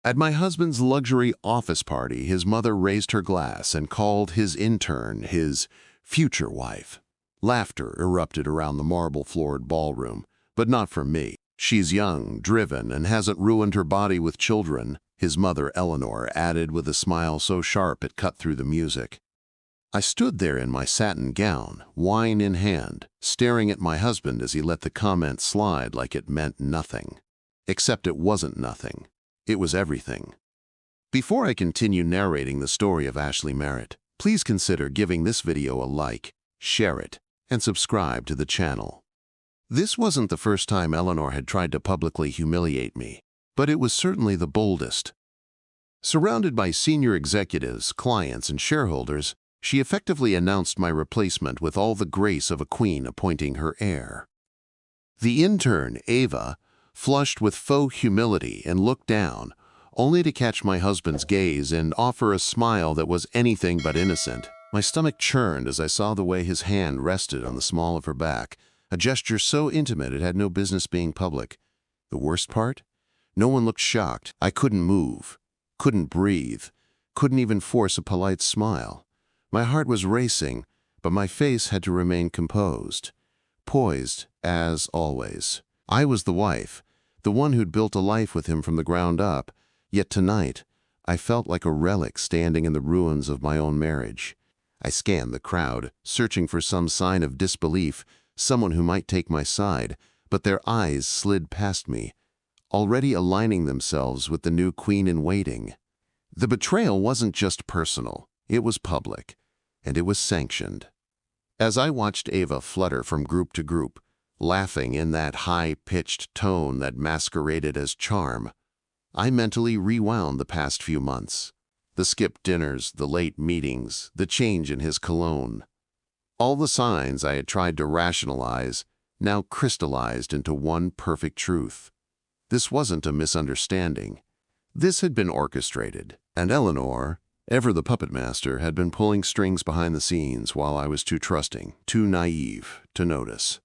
At my husband's luxury office party, his mother raised her glass and called his intern his future wife. Laughter erupted around the marble-floored ballroom, but not from me. She's young, driven, and hasn't ruined her body with children, his mother Eleanor added with a smile so sharp it cut through the music. I stood there in my satin gown, wine in hand, staring at my husband as he let the comment slide like it meant nothing. Except it wasn't nothing. It was everything. Before I continue narrating the story of Ashley Merritt, please consider giving this video a like, share it, and subscribe to the channel. This wasn't the first time Eleanor had tried to publicly humiliate me, but it was certainly the boldest. Surrounded by senior executives, clients, and shareholders, she effectively announced my replacement with all the grace of a queen appointing her heir. The intern, Ava, flushed with faux humility and looked down, only to catch my husband's gaze and offer a smile that was anything but innocent. My stomach churned as I saw the way his hand rested on the small of her back, a gesture so intimate it had no business being public. The worst part? No one looked shocked. I couldn't move, couldn't breathe, couldn't even force a polite smile. My heart was racing, but my face had to remain composed, poised, as always. I was the wife, the one who'd built a life with him from the ground up, yet tonight, I felt like a relic standing in the ruins of my own marriage. I scanned the crowd, searching for some sign of disbelief, someone who might take my side, but their eyes slid past me, already aligning themselves with the new queen-in-waiting. The betrayal wasn't just personal, it was public, and it was sanctioned. As I watched Ava flutter from group to group, laughing in that high-pitched tone that masqueraded as charm, I mentally rewound the past few months. The skipped dinners, the late meetings, the change in his cologne. All the signs I had tried to rationalize now crystallized into one perfect truth. This wasn't a misunderstanding. This had been orchestrated, and Eleanor, ever the puppet master, had been pulling strings behind the scenes while I was too trusting, too naive to notice.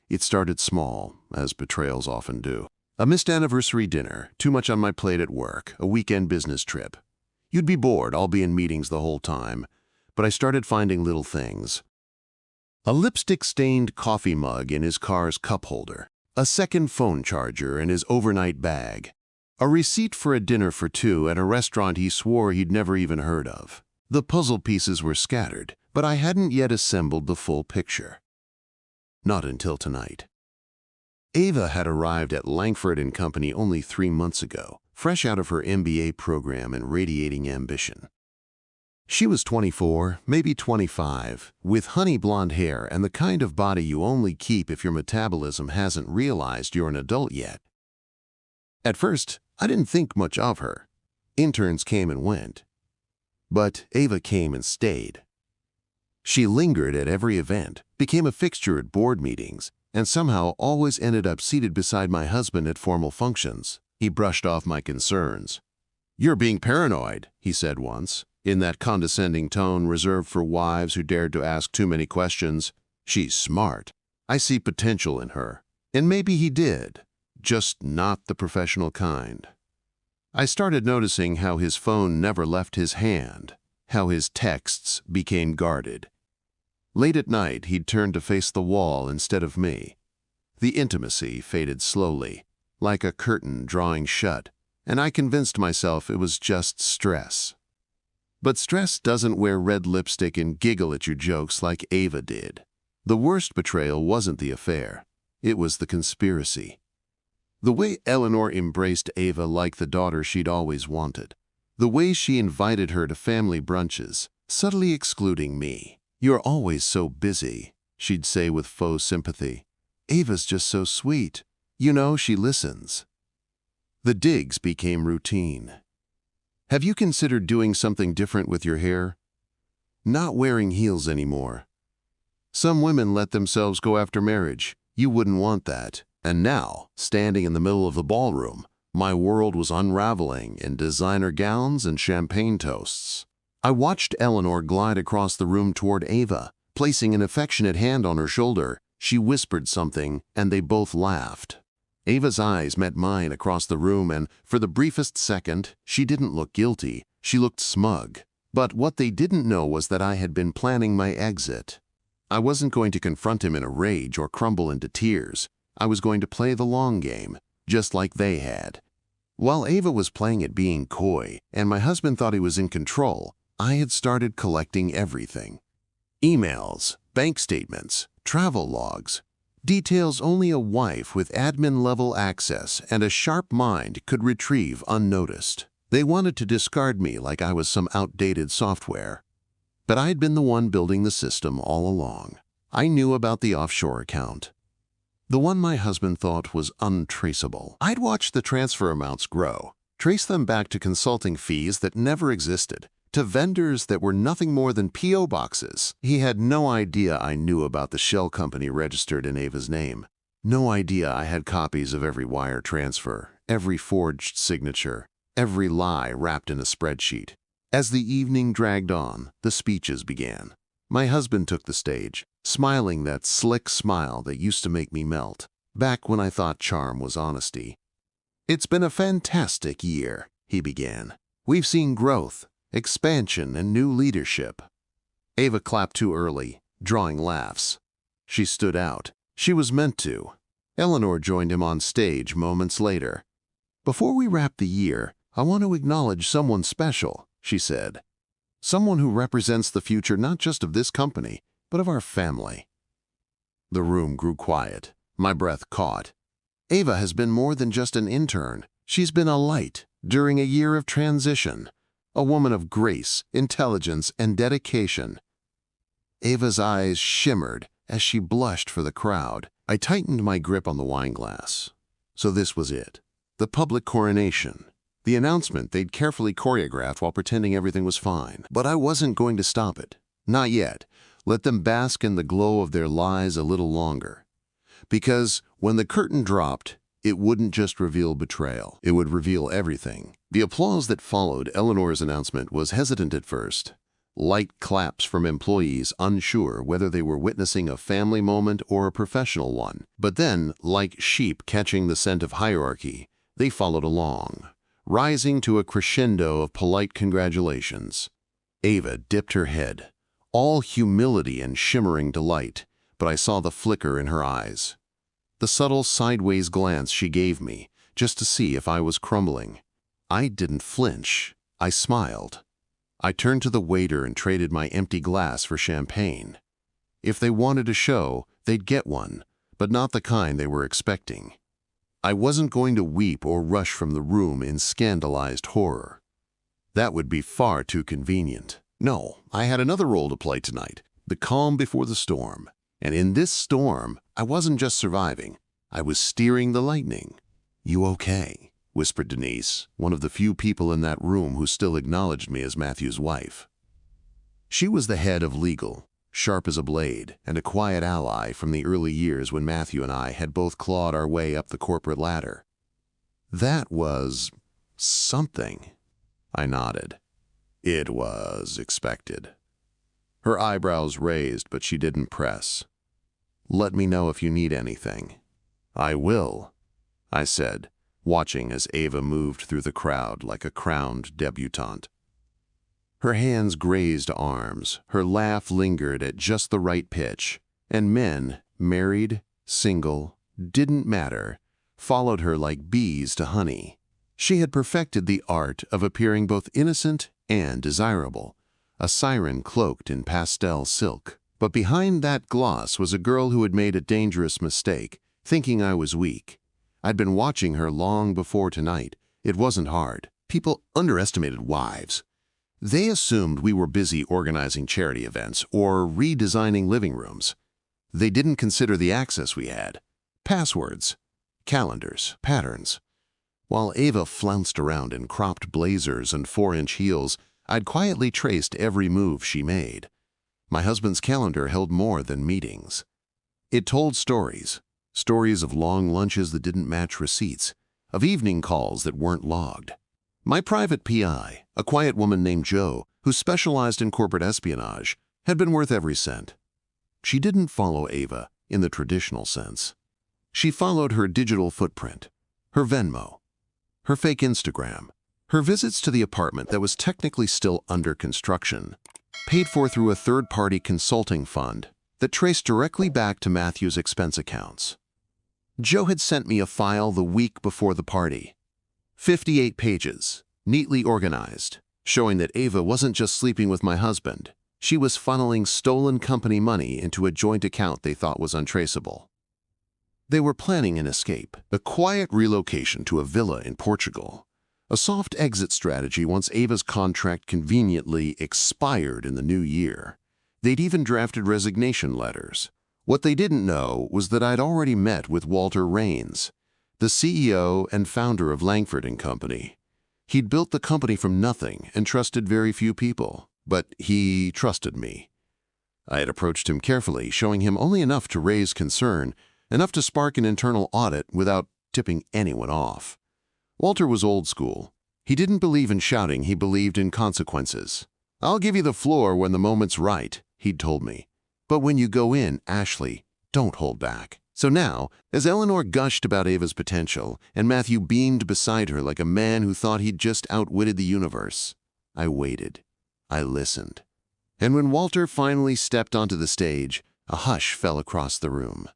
It started small, as betrayals often do. A missed anniversary dinner, too much on my plate at work, a weekend business trip. You'd be bored, I'll be in meetings the whole time, but I started finding little things. A lipstick-stained coffee mug in his car's cup holder, a second phone charger in his overnight bag, a receipt for a dinner for two at a restaurant he swore he'd never even heard of. The puzzle pieces were scattered, but I hadn't yet assembled the full picture. Not until tonight. Ava had arrived at Langford & Company only 3 months ago, fresh out of her MBA program and radiating ambition. She was 24, maybe 25, with honey blonde hair and the kind of body you only keep if your metabolism hasn't realized you're an adult yet. At first, I didn't think much of her. Interns came and went. But Ava came and stayed. She lingered at every event, became a fixture at board meetings, and somehow always ended up seated beside my husband at formal functions. He brushed off my concerns. "You're being paranoid," he said once, in that condescending tone reserved for wives who dared to ask too many questions. "She's smart. I see potential in her." And maybe he did, just not the professional kind. I started noticing how his phone never left his hand, how his texts became guarded. Late at night, he'd turn to face the wall instead of me. The intimacy faded slowly, like a curtain drawing shut, and I convinced myself it was just stress. But stress doesn't wear red lipstick and giggle at your jokes like Ava did. The worst betrayal wasn't the affair. It was the conspiracy. The way Eleanor embraced Ava like the daughter she'd always wanted. The way she invited her to family brunches, subtly excluding me. "You're always so busy," she'd say with faux sympathy. "Ava's just so sweet. You know, she listens." The digs became routine. "Have you considered doing something different with your hair? Not wearing heels anymore. Some women let themselves go after marriage. You wouldn't want that." And now, standing in the middle of the ballroom, my world was unraveling in designer gowns and champagne toasts. I watched Eleanor glide across the room toward Ava. Placing an affectionate hand on her shoulder, she whispered something, and they both laughed. Ava's eyes met mine across the room, and for the briefest second, she didn't look guilty. She looked smug. But what they didn't know was that I had been planning my exit. I wasn't going to confront him in a rage or crumble into tears. I was going to play the long game, just like they had. While Ava was playing at being coy, and my husband thought he was in control, I had started collecting everything. Emails, bank statements, travel logs, details only a wife with admin-level access and a sharp mind could retrieve unnoticed. They wanted to discard me like I was some outdated software. But I'd been the one building the system all along. I knew about the offshore account, the one my husband thought was untraceable. I'd watched the transfer amounts grow, trace them back to consulting fees that never existed, to vendors that were nothing more than P.O. boxes. He had no idea I knew about the shell company registered in Ava's name. No idea I had copies of every wire transfer, every forged signature, every lie wrapped in a spreadsheet. As the evening dragged on, the speeches began. My husband took the stage, smiling that slick smile that used to make me melt, back when I thought charm was honesty. "It's been a fantastic year," he began. "We've seen growth, expansion, and new leadership." Ava clapped too early, drawing laughs. She stood out. She was meant to. Eleanor joined him on stage moments later. "Before we wrap the year, I want to acknowledge someone special," she said. "Someone who represents the future not just of this company, but of our family." The room grew quiet. My breath caught. Ava has been more than just an intern. She's been a light during a year of transition, a woman of grace, intelligence, and dedication. Ava's eyes shimmered as she blushed for the crowd. I tightened my grip on the wine glass. So this was it. The public coronation. The announcement they'd carefully choreographed while pretending everything was fine. But I wasn't going to stop it. Not yet. Let them bask in the glow of their lies a little longer. Because when the curtain dropped, it wouldn't just reveal betrayal. It would reveal everything. The applause that followed Eleanor's announcement was hesitant at first. Light claps from employees unsure whether they were witnessing a family moment or a professional one. But then, like sheep catching the scent of hierarchy, they followed along, rising to a crescendo of polite congratulations. Ava dipped her head, all humility and shimmering delight, but I saw the flicker in her eyes. The subtle sideways glance she gave me, just to see if I was crumbling. I didn't flinch. I smiled. I turned to the waiter and traded my empty glass for champagne. If they wanted a show, they'd get one, but not the kind they were expecting. I wasn't going to weep or rush from the room in scandalized horror. That would be far too convenient. No, I had another role to play tonight, the calm before the storm. And in this storm, I wasn't just surviving. I was steering the lightning. "You okay?" whispered Denise, one of the few people in that room who still acknowledged me as Matthew's wife. She was the head of legal, sharp as a blade, and a quiet ally from the early years when Matthew and I had both clawed our way up the corporate ladder. "That was something." I nodded. "It was expected." Her eyebrows raised, but she didn't press. "Let me know if you need anything." "I will," I said, watching as Ava moved through the crowd like a crowned debutante. Her hands grazed arms, her laugh lingered at just the right pitch, and men, married, single, didn't matter, followed her like bees to honey. She had perfected the art of appearing both innocent and desirable, a siren cloaked in pastel silk. But behind that gloss was a girl who had made a dangerous mistake, thinking I was weak. I'd been watching her long before tonight. It wasn't hard. People underestimated wives. They assumed we were busy organizing charity events or redesigning living rooms. They didn't consider the access we had. Passwords, calendars, patterns. While Ava flounced around in cropped blazers and 4-inch heels, I'd quietly traced every move she made. My husband's calendar held more than meetings. It told stories. Stories of long lunches that didn't match receipts, of evening calls that weren't logged. My private PI, a quiet woman named Jo, who specialized in corporate espionage, had been worth every cent. She didn't follow Ava in the traditional sense. She followed her digital footprint, her Venmo, her fake Instagram, her visits to the apartment that was technically still under construction, paid for through a third-party consulting fund that traced directly back to Matthew's expense accounts. Joe had sent me a file the week before the party. 58 pages, neatly organized, showing that Ava wasn't just sleeping with my husband. She was funneling stolen company money into a joint account they thought was untraceable. They were planning an escape, a quiet relocation to a villa in Portugal, a soft exit strategy once Ava's contract conveniently expired in the new year. They'd even drafted resignation letters. What they didn't know was that I'd already met with Walter Raines, the CEO and founder of Langford & Company. He'd built the company from nothing and trusted very few people, but he trusted me. I had approached him carefully, showing him only enough to raise concern, enough to spark an internal audit without tipping anyone off. Walter was old school. He didn't believe in shouting, he believed in consequences. "I'll give you the floor when the moment's right," he'd told me. "But when you go in, Ashley, don't hold back." So now, as Eleanor gushed about Ava's potential, and Matthew beamed beside her like a man who thought he'd just outwitted the universe, I waited. I listened. And when Walter finally stepped onto the stage, a hush fell across the room.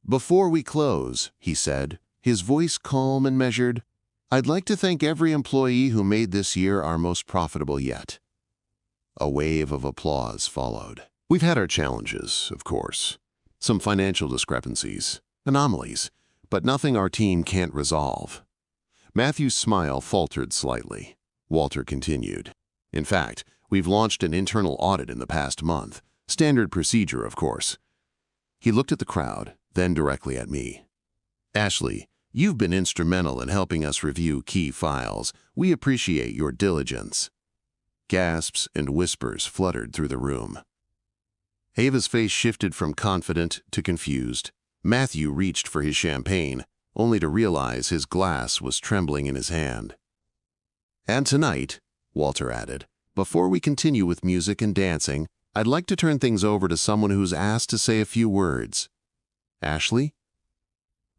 "Before we close," he said, his voice calm and measured, "I'd like to thank every employee who made this year our most profitable yet." A wave of applause followed. We've had our challenges, of course. Some financial discrepancies, anomalies, but nothing our team can't resolve. Matthew's smile faltered slightly. Walter continued. "In fact, we've launched an internal audit in the past month. Standard procedure, of course." He looked at the crowd, then directly at me. "Ashley, you've been instrumental in helping us review key files. We appreciate your diligence." Gasps and whispers fluttered through the room. Ava's face shifted from confident to confused. Matthew reached for his champagne, only to realize his glass was trembling in his hand. "And tonight," Walter added, "before we continue with music and dancing, I'd like to turn things over to someone who's asked to say a few words." "Ashley?"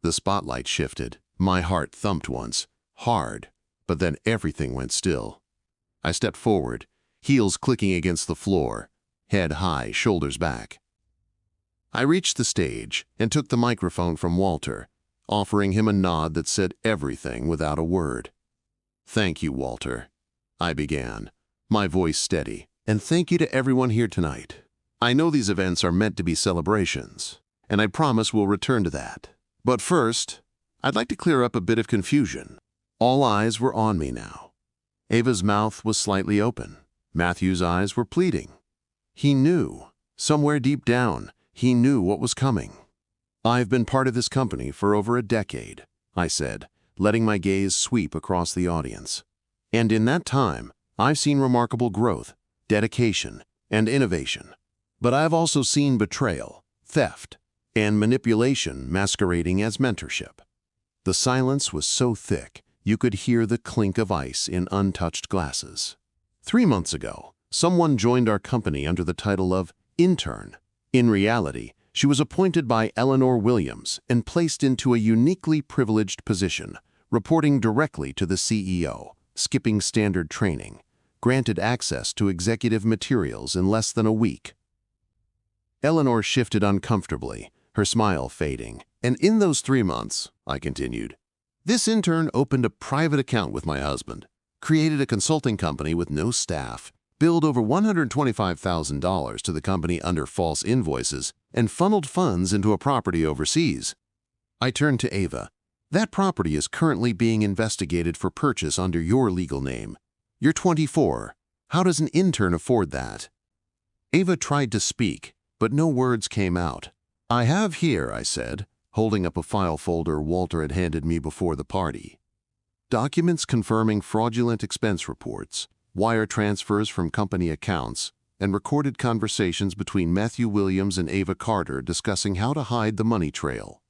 The spotlight shifted. My heart thumped once, hard, but then everything went still. I stepped forward, heels clicking against the floor, head high, shoulders back. I reached the stage and took the microphone from Walter, offering him a nod that said everything without a word. "Thank you, Walter," I began, my voice steady, "and thank you to everyone here tonight. I know these events are meant to be celebrations, and I promise we'll return to that. But first, I'd like to clear up a bit of confusion." All eyes were on me now. Ava's mouth was slightly open. Matthew's eyes were pleading. He knew, somewhere deep down, he knew what was coming. "I've been part of this company for over a decade," I said, letting my gaze sweep across the audience. "And in that time, I've seen remarkable growth, dedication, and innovation. But I've also seen betrayal, theft, and manipulation masquerading as mentorship." The silence was so thick, you could hear the clink of ice in untouched glasses. 3 months ago, someone joined our company under the title of Intern. In reality, she was appointed by Eleanor Williams and placed into a uniquely privileged position, reporting directly to the CEO, skipping standard training, granted access to executive materials in less than a week. Eleanor shifted uncomfortably, her smile fading. "And in those 3 months," I continued, "this intern opened a private account with my husband, created a consulting company with no staff, billed over $125,000 to the company under false invoices, and funneled funds into a property overseas." I turned to Ava. "That property is currently being investigated for purchase under your legal name. You're 24. How does an intern afford that?" Ava tried to speak, but no words came out. "I have here," I said, holding up a file folder Walter had handed me before the party, "documents confirming fraudulent expense reports, wire transfers from company accounts, and recorded conversations between Matthew Williams and Ava Carter discussing how to hide the money trail."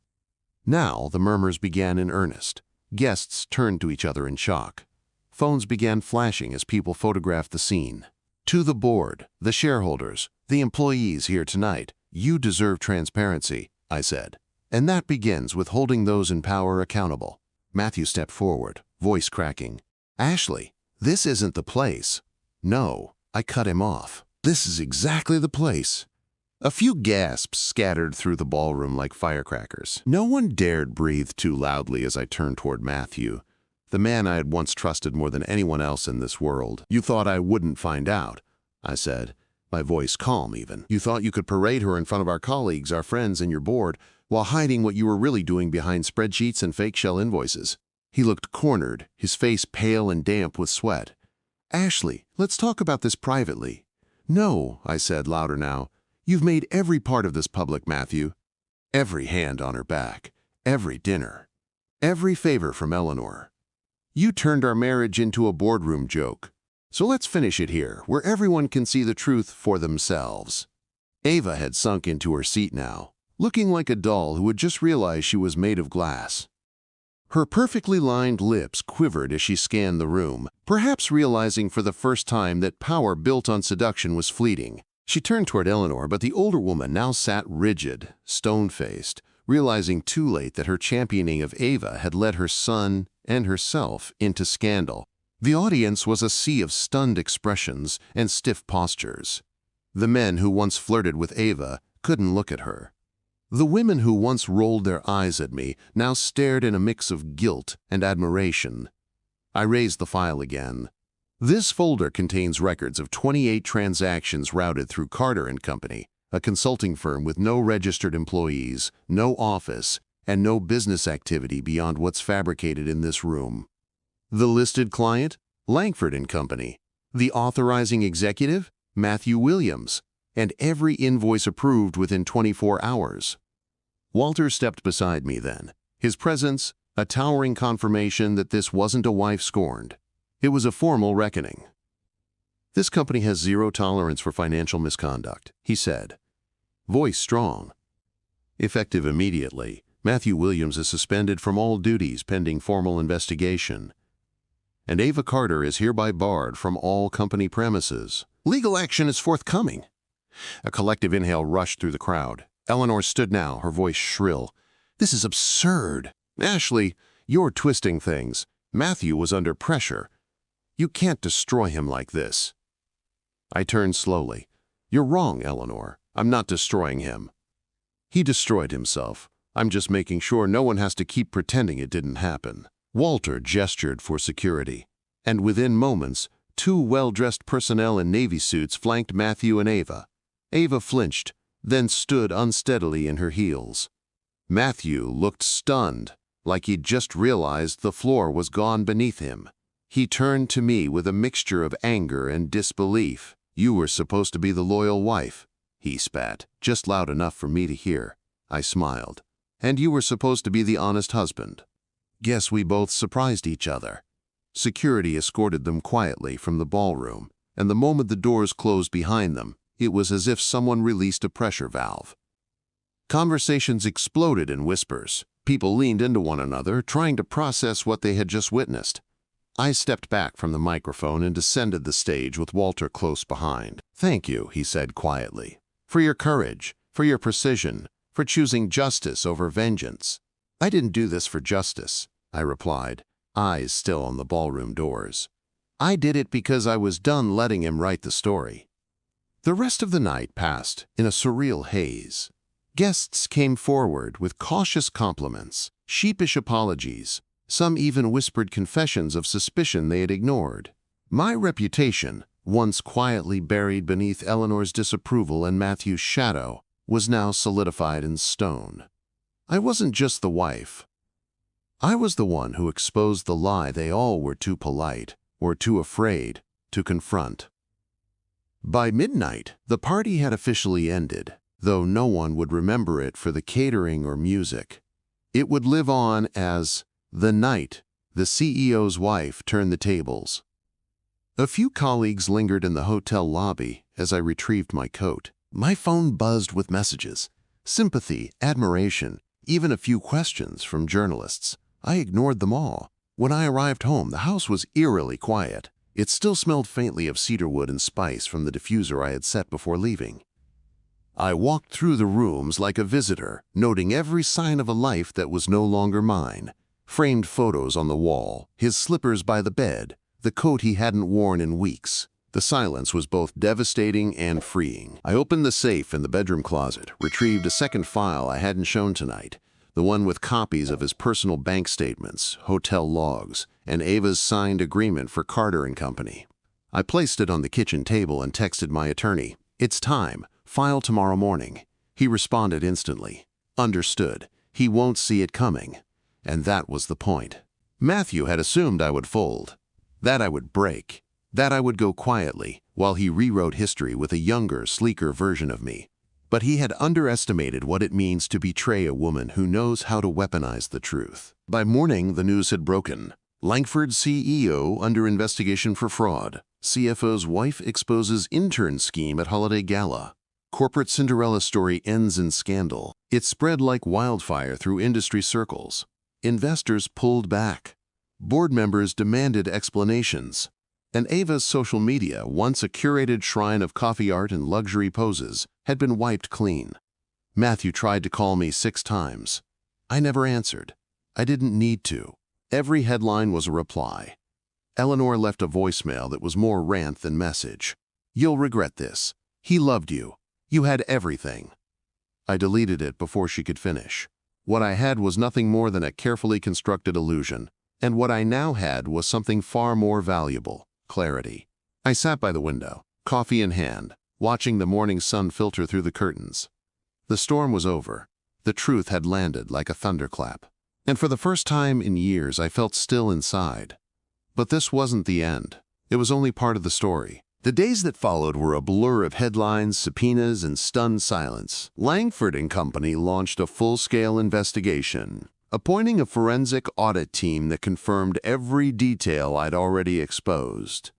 Now the murmurs began in earnest. Guests turned to each other in shock. Phones began flashing as people photographed the scene. "To the board, the shareholders, the employees here tonight, you deserve transparency," I said. And that begins with holding those in power accountable. Matthew stepped forward, voice cracking. Ashley, this isn't the place. No, I cut him off. This is exactly the place. A few gasps scattered through the ballroom like firecrackers. No one dared breathe too loudly as I turned toward Matthew, the man I had once trusted more than anyone else in this world. You thought I wouldn't find out, I said, my voice calm even. You thought you could parade her in front of our colleagues, our friends, and your board, while hiding what you were really doing behind spreadsheets and fake shell invoices. He looked cornered, his face pale and damp with sweat. Ashley, let's talk about this privately. No, I said louder now. You've made every part of this public, Matthew. Every hand on her back, every dinner, every favor from Eleanor. You turned our marriage into a boardroom joke. So let's finish it here, where everyone can see the truth for themselves. Ava had sunk into her seat now, looking like a doll who had just realized she was made of glass. Her perfectly lined lips quivered as she scanned the room, perhaps realizing for the first time that power built on seduction was fleeting. She turned toward Eleanor, but the older woman now sat rigid, stone-faced, realizing too late that her championing of Ava had led her son and herself into scandal. The audience was a sea of stunned expressions and stiff postures. The men who once flirted with Ava couldn't look at her. The women who once rolled their eyes at me now stared in a mix of guilt and admiration. I raised the file again. This folder contains records of 28 transactions routed through Carter & Company, a consulting firm with no registered employees, no office, and no business activity beyond what's fabricated in this room. The listed client, Langford & Company. The authorizing executive, Matthew Williams, and every invoice approved within 24 hours. Walter stepped beside me then, his presence a towering confirmation that this wasn't a wife scorned. It was a formal reckoning. This company has zero tolerance for financial misconduct, he said, voice strong. Effective immediately, Matthew Williams is suspended from all duties pending formal investigation. And Ava Carter is hereby barred from all company premises. Legal action is forthcoming. A collective inhale rushed through the crowd. Eleanor stood now, her voice shrill. This is absurd. Ashley, you're twisting things. Matthew was under pressure. You can't destroy him like this. I turned slowly. You're wrong, Eleanor. I'm not destroying him. He destroyed himself. I'm just making sure no one has to keep pretending it didn't happen. Walter gestured for security, and within moments, 2 well-dressed personnel in navy suits flanked Matthew and Ava. Ava flinched, then stood unsteadily in her heels. Matthew looked stunned, like he'd just realized the floor was gone beneath him. He turned to me with a mixture of anger and disbelief. You were supposed to be the loyal wife, he spat, just loud enough for me to hear. I smiled. And you were supposed to be the honest husband. Guess we both surprised each other. Security escorted them quietly from the ballroom, and the moment the doors closed behind them, it was as if someone released a pressure valve. Conversations exploded in whispers. People leaned into one another, trying to process what they had just witnessed. I stepped back from the microphone and descended the stage with Walter close behind. Thank you, he said quietly, for your courage, for your precision, for choosing justice over vengeance. I didn't do this for justice, I replied, eyes still on the ballroom doors. I did it because I was done letting him write the story. The rest of the night passed in a surreal haze. Guests came forward with cautious compliments, sheepish apologies. Some even whispered confessions of suspicion they had ignored. My reputation, once quietly buried beneath Eleanor's disapproval and Matthew's shadow, was now solidified in stone. I wasn't just the wife. I was the one who exposed the lie they all were too polite or too afraid to confront. By midnight, the party had officially ended, though no one would remember it for the catering or music. It would live on as the night the CEO's wife turned the tables. A few colleagues lingered in the hotel lobby as I retrieved my coat. My phone buzzed with messages, sympathy, admiration, even a few questions from journalists. I ignored them all. When I arrived home, the house was eerily quiet. It still smelled faintly of cedarwood and spice from the diffuser I had set before leaving. I walked through the rooms like a visitor, noting every sign of a life that was no longer mine. Framed photos on the wall, his slippers by the bed, the coat he hadn't worn in weeks. The silence was both devastating and freeing. I opened the safe in the bedroom closet, retrieved a second file I hadn't shown tonight, the one with copies of his personal bank statements, hotel logs, and Ava's signed agreement for Carter and Company. I placed it on the kitchen table and texted my attorney, "It's time. File tomorrow morning." He responded instantly. Understood. He won't see it coming. And that was the point. Matthew had assumed I would fold, that I would break, that I would go quietly while he rewrote history with a younger, sleeker version of me. But he had underestimated what it means to betray a woman who knows how to weaponize the truth. By morning, the news had broken. Langford CEO under investigation for fraud. CFO's wife exposes intern scheme at holiday gala. Corporate Cinderella story ends in scandal. It spread like wildfire through industry circles. Investors pulled back. Board members demanded explanations. And Ava's social media, once a curated shrine of coffee art and luxury poses, had been wiped clean. Matthew tried to call me 6 times. I never answered. I didn't need to. Every headline was a reply. Eleanor left a voicemail that was more rant than message. "You'll regret this. He loved you. You had everything." I deleted it before she could finish. What I had was nothing more than a carefully constructed illusion, and what I now had was something far more valuable: clarity. I sat by the window, coffee in hand, watching the morning sun filter through the curtains. The storm was over. The truth had landed like a thunderclap. And for the first time in years, I felt still inside. But this wasn't the end. It was only part of the story. The days that followed were a blur of headlines, subpoenas, and stunned silence. Langford and Company launched a full-scale investigation, appointing a forensic audit team that confirmed every detail I'd already exposed.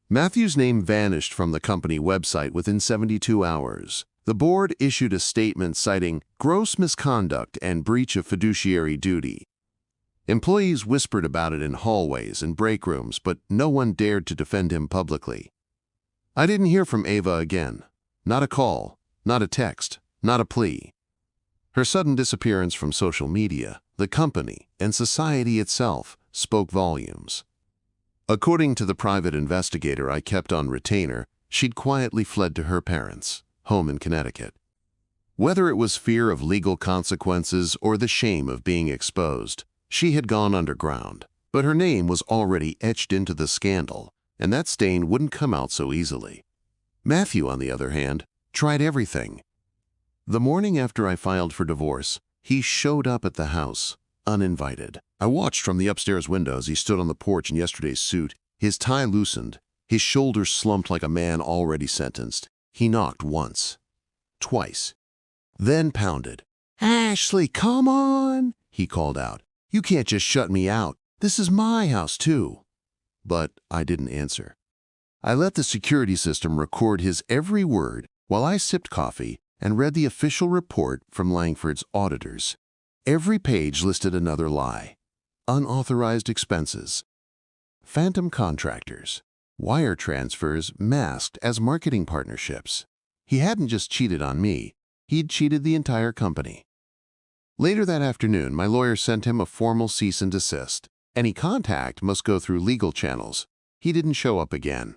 Matthew's name vanished from the company website within 72 hours. The board issued a statement citing gross misconduct and breach of fiduciary duty. Employees whispered about it in hallways and break rooms, but no one dared to defend him publicly. I didn't hear from Ava again. Not a call, not a text, not a plea. Her sudden disappearance from social media, the company, and society itself spoke volumes. According to the private investigator I kept on retainer, she'd quietly fled to her parents' home in Connecticut. Whether it was fear of legal consequences or the shame of being exposed, she had gone underground. But her name was already etched into the scandal, and that stain wouldn't come out so easily. Matthew, on the other hand, tried everything. The morning after I filed for divorce, he showed up at the house, uninvited. I watched from the upstairs window as he stood on the porch in yesterday's suit, his tie loosened, his shoulders slumped like a man already sentenced. He knocked once, twice, then pounded. "Ashley, come on," he called out. "You can't just shut me out. This is my house, too." But I didn't answer. I let the security system record his every word while I sipped coffee and read the official report from Langford's auditors. Every page listed another lie: unauthorized expenses, phantom contractors, wire transfers masked as marketing partnerships. He hadn't just cheated on me, he'd cheated the entire company. Later that afternoon, my lawyer sent him a formal cease and desist. Any contact must go through legal channels. He didn't show up again.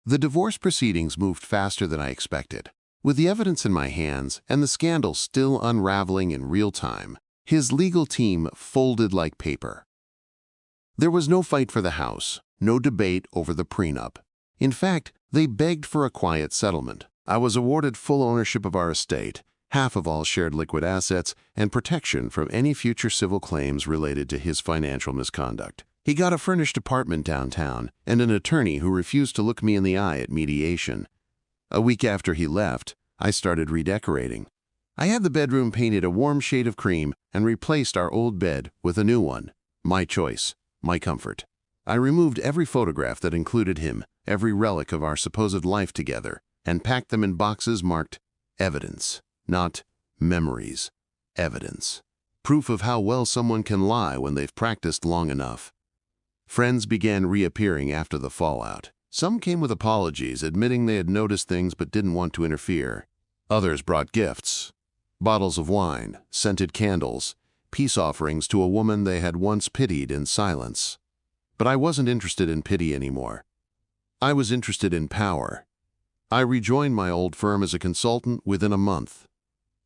The divorce proceedings moved faster than I expected. With the evidence in my hands and the scandal still unraveling in real time, his legal team folded like paper. There was no fight for the house, no debate over the prenup. In fact, they begged for a quiet settlement. I was awarded full ownership of our estate, half of all shared liquid assets, and protection from any future civil claims related to his financial misconduct. He got a furnished apartment downtown and an attorney who refused to look me in the eye at mediation. A week after he left, I started redecorating. I had the bedroom painted a warm shade of cream and replaced our old bed with a new one. My choice, my comfort. I removed every photograph that included him, every relic of our supposed life together, and packed them in boxes marked evidence. Not memories, evidence. Proof of how well someone can lie when they've practiced long enough. Friends began reappearing after the fallout. Some came with apologies, admitting they had noticed things but didn't want to interfere. Others brought gifts, bottles of wine, scented candles, peace offerings to a woman they had once pitied in silence. But I wasn't interested in pity anymore. I was interested in power. I rejoined my old firm as a consultant within a month.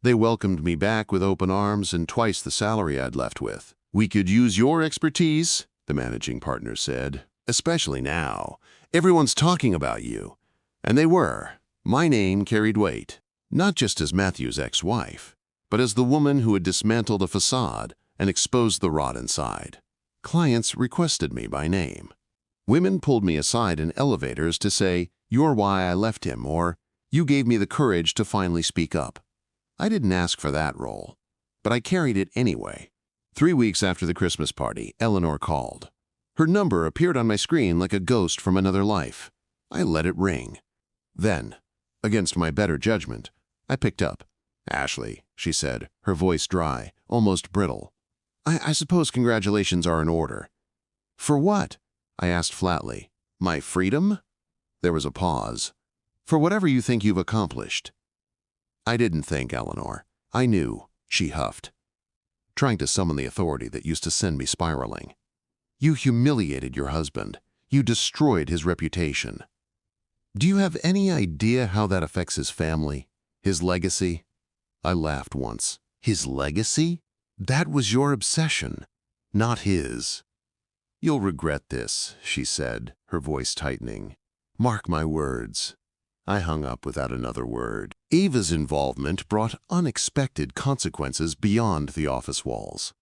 They welcomed me back with open arms and twice the salary I'd left with. "We could use your expertise," the managing partner said, "especially now. Everyone's talking about you." And they were. My name carried weight, not just as Matthew's ex-wife, but as the woman who had dismantled a facade and exposed the rot inside. Clients requested me by name. Women pulled me aside in elevators to say, "You're why I left him," or "You gave me the courage to finally speak up." I didn't ask for that role, but I carried it anyway. 3 weeks after the Christmas party, Eleanor called. Her number appeared on my screen like a ghost from another life. I let it ring. Then, against my better judgment, I picked up. "Ashley," she said, her voice dry, almost brittle. I suppose congratulations are in order." "For what?" I asked flatly. "My freedom?" There was a pause. "For whatever you think you've accomplished." I didn't think, Eleanor. I knew, she huffed, trying to summon the authority that used to send me spiraling. "You humiliated your husband. You destroyed his reputation. Do you have any idea how that affects his family, his legacy?" I laughed once. "His legacy? That was your obsession, not his." "You'll regret this," she said, her voice tightening. "Mark my words." I hung up without another word. Ava's involvement brought unexpected consequences beyond the office walls.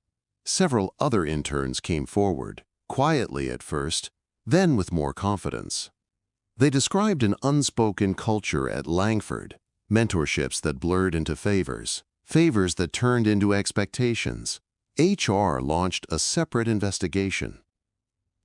Several other interns came forward, quietly at first, then with more confidence. They described an unspoken culture at Langford, mentorships that blurred into favors that turned into expectations. HR launched a separate investigation.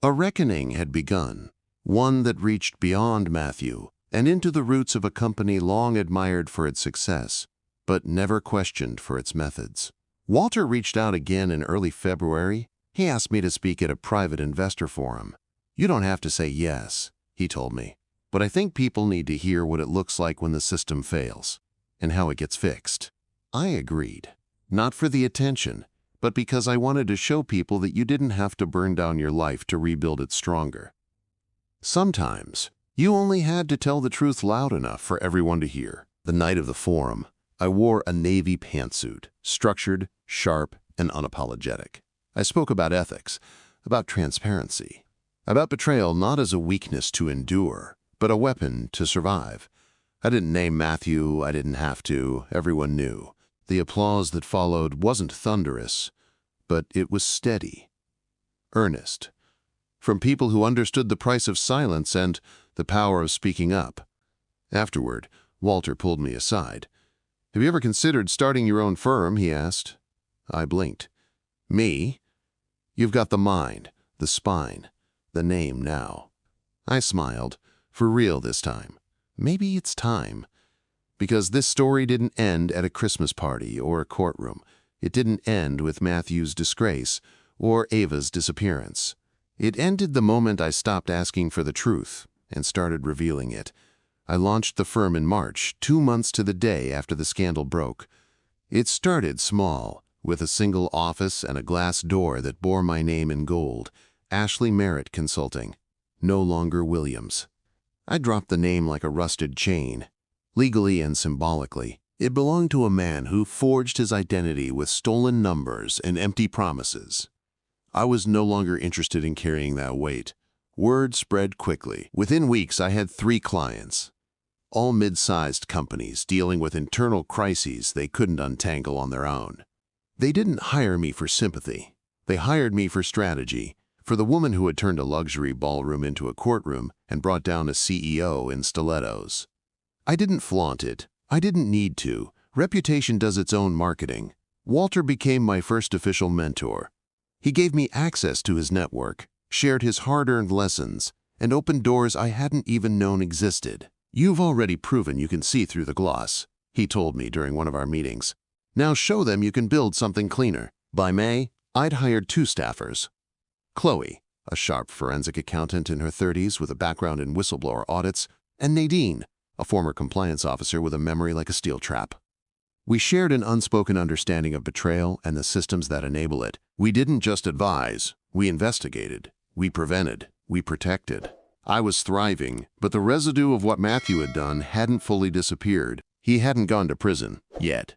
A reckoning had begun, one that reached beyond Matthew and into the roots of a company long admired for its success, but never questioned for its methods. Walter reached out again in early February. He asked me to speak at a private investor forum. "You don't have to say yes," he told me, "but I think people need to hear what it looks like when the system fails, and how it gets fixed." I agreed, not for the attention, but because I wanted to show people that you didn't have to burn down your life to rebuild it stronger. Sometimes, you only had to tell the truth loud enough for everyone to hear. The night of the forum, I wore a navy pantsuit, structured, sharp, and unapologetic. I spoke about ethics, about transparency, about betrayal not as a weakness to endure, but a weapon to survive. I didn't name Matthew, I didn't have to, everyone knew. The applause that followed wasn't thunderous, but it was steady, earnest, from people who understood the price of silence and the power of speaking up. Afterward, Walter pulled me aside. "Have you ever considered starting your own firm?" he asked. I blinked. "Me? You've got the mind, the spine, the name now." I smiled, for real this time. Maybe it's time. Because this story didn't end at a Christmas party or a courtroom. It didn't end with Matthew's disgrace or Ava's disappearance. It ended the moment I stopped asking for the truth and started revealing it. I launched the firm in March, 2 months to the day after the scandal broke. It started small, with a single office and a glass door that bore my name in gold, Ashley Merritt Consulting, no longer Williams. I dropped the name like a rusted chain. Legally and symbolically, it belonged to a man who forged his identity with stolen numbers and empty promises. I was no longer interested in carrying that weight. Word spread quickly. Within weeks, I had 3 clients, all mid-sized companies dealing with internal crises they couldn't untangle on their own. They didn't hire me for sympathy. They hired me for strategy, for the woman who had turned a luxury ballroom into a courtroom and brought down a CEO in stilettos. I didn't flaunt it. I didn't need to. Reputation does its own marketing. Walter became my first official mentor. He gave me access to his network, shared his hard-earned lessons, and opened doors I hadn't even known existed. "You've already proven you can see through the gloss," he told me during one of our meetings. "Now show them you can build something cleaner." By May, I'd hired 2 staffers. Chloe, a sharp forensic accountant in her 30s with a background in whistleblower audits, and Nadine, a former compliance officer with a memory like a steel trap. We shared an unspoken understanding of betrayal and the systems that enable it. We didn't just advise, we investigated, we prevented, we protected. I was thriving, but the residue of what Matthew had done hadn't fully disappeared. He hadn't gone to prison, yet.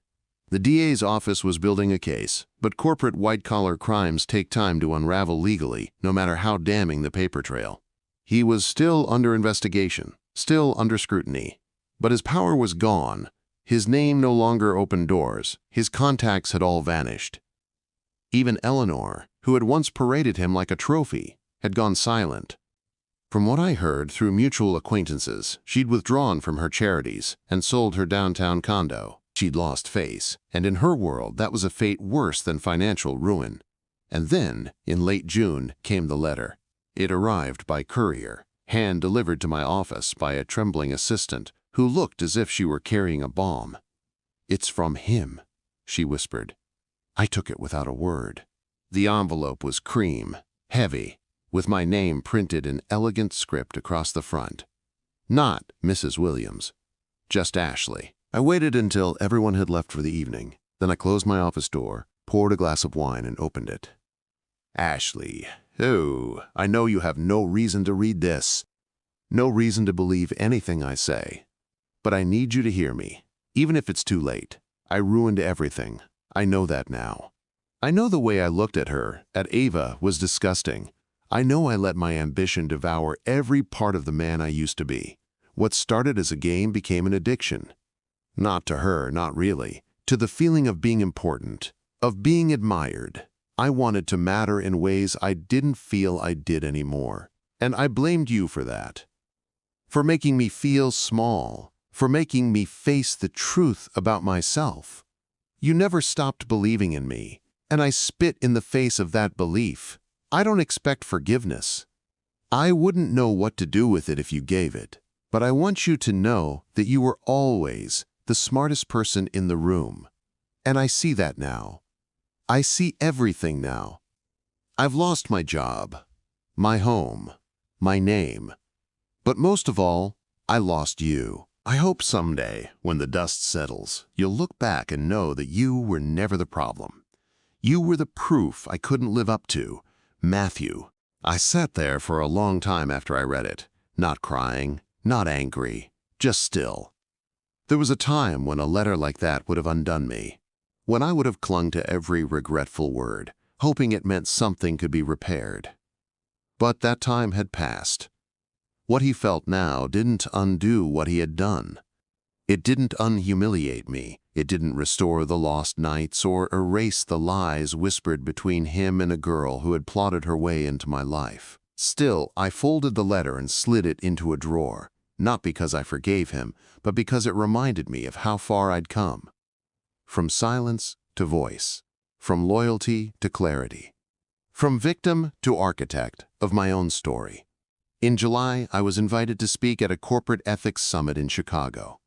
The DA's office was building a case, but corporate white-collar crimes take time to unravel legally, no matter how damning the paper trail. He was still under investigation, still under scrutiny. But his power was gone. His name no longer opened doors. His contacts had all vanished. Even Eleanor, who had once paraded him like a trophy, had gone silent. From what I heard through mutual acquaintances, she'd withdrawn from her charities and sold her downtown condo. She'd lost face, and in her world that was a fate worse than financial ruin. And then, in late June, came the letter. It arrived by courier, hand-delivered to my office by a trembling assistant who looked as if she were carrying a bomb. "It's from him," she whispered. I took it without a word. The envelope was cream, heavy, with my name printed in elegant script across the front. Not Mrs. Williams, just Ashley. I waited until everyone had left for the evening. Then I closed my office door, poured a glass of wine, and opened it. "Ashley, oh, I know you have no reason to read this. No reason to believe anything I say. But I need you to hear me, even if it's too late. I ruined everything. I know that now. I know the way I looked at her, at Ava, was disgusting. I know I let my ambition devour every part of the man I used to be. What started as a game became an addiction. Not to her, not really. To the feeling of being important, of being admired. I wanted to matter in ways I didn't feel I did anymore. And I blamed you for that. For making me feel small. For making me face the truth about myself. You never stopped believing in me, and I spit in the face of that belief. I don't expect forgiveness. I wouldn't know what to do with it if you gave it. But I want you to know that you were always the smartest person in the room. And I see that now. I see everything now. I've lost my job, my home, my name. But most of all, I lost you. I hope someday, when the dust settles, you'll look back and know that you were never the problem. You were the proof I couldn't live up to. Matthew." I sat there for a long time after I read it, not crying, not angry, just still. There was a time when a letter like that would have undone me, when I would have clung to every regretful word, hoping it meant something could be repaired. But that time had passed. What he felt now didn't undo what he had done. It didn't unhumiliate me. It didn't restore the lost nights or erase the lies whispered between him and a girl who had plotted her way into my life. Still, I folded the letter and slid it into a drawer, not because I forgave him, but because it reminded me of how far I'd come. From silence to voice, from loyalty to clarity, from victim to architect of my own story. In July, I was invited to speak at a corporate ethics summit in Chicago.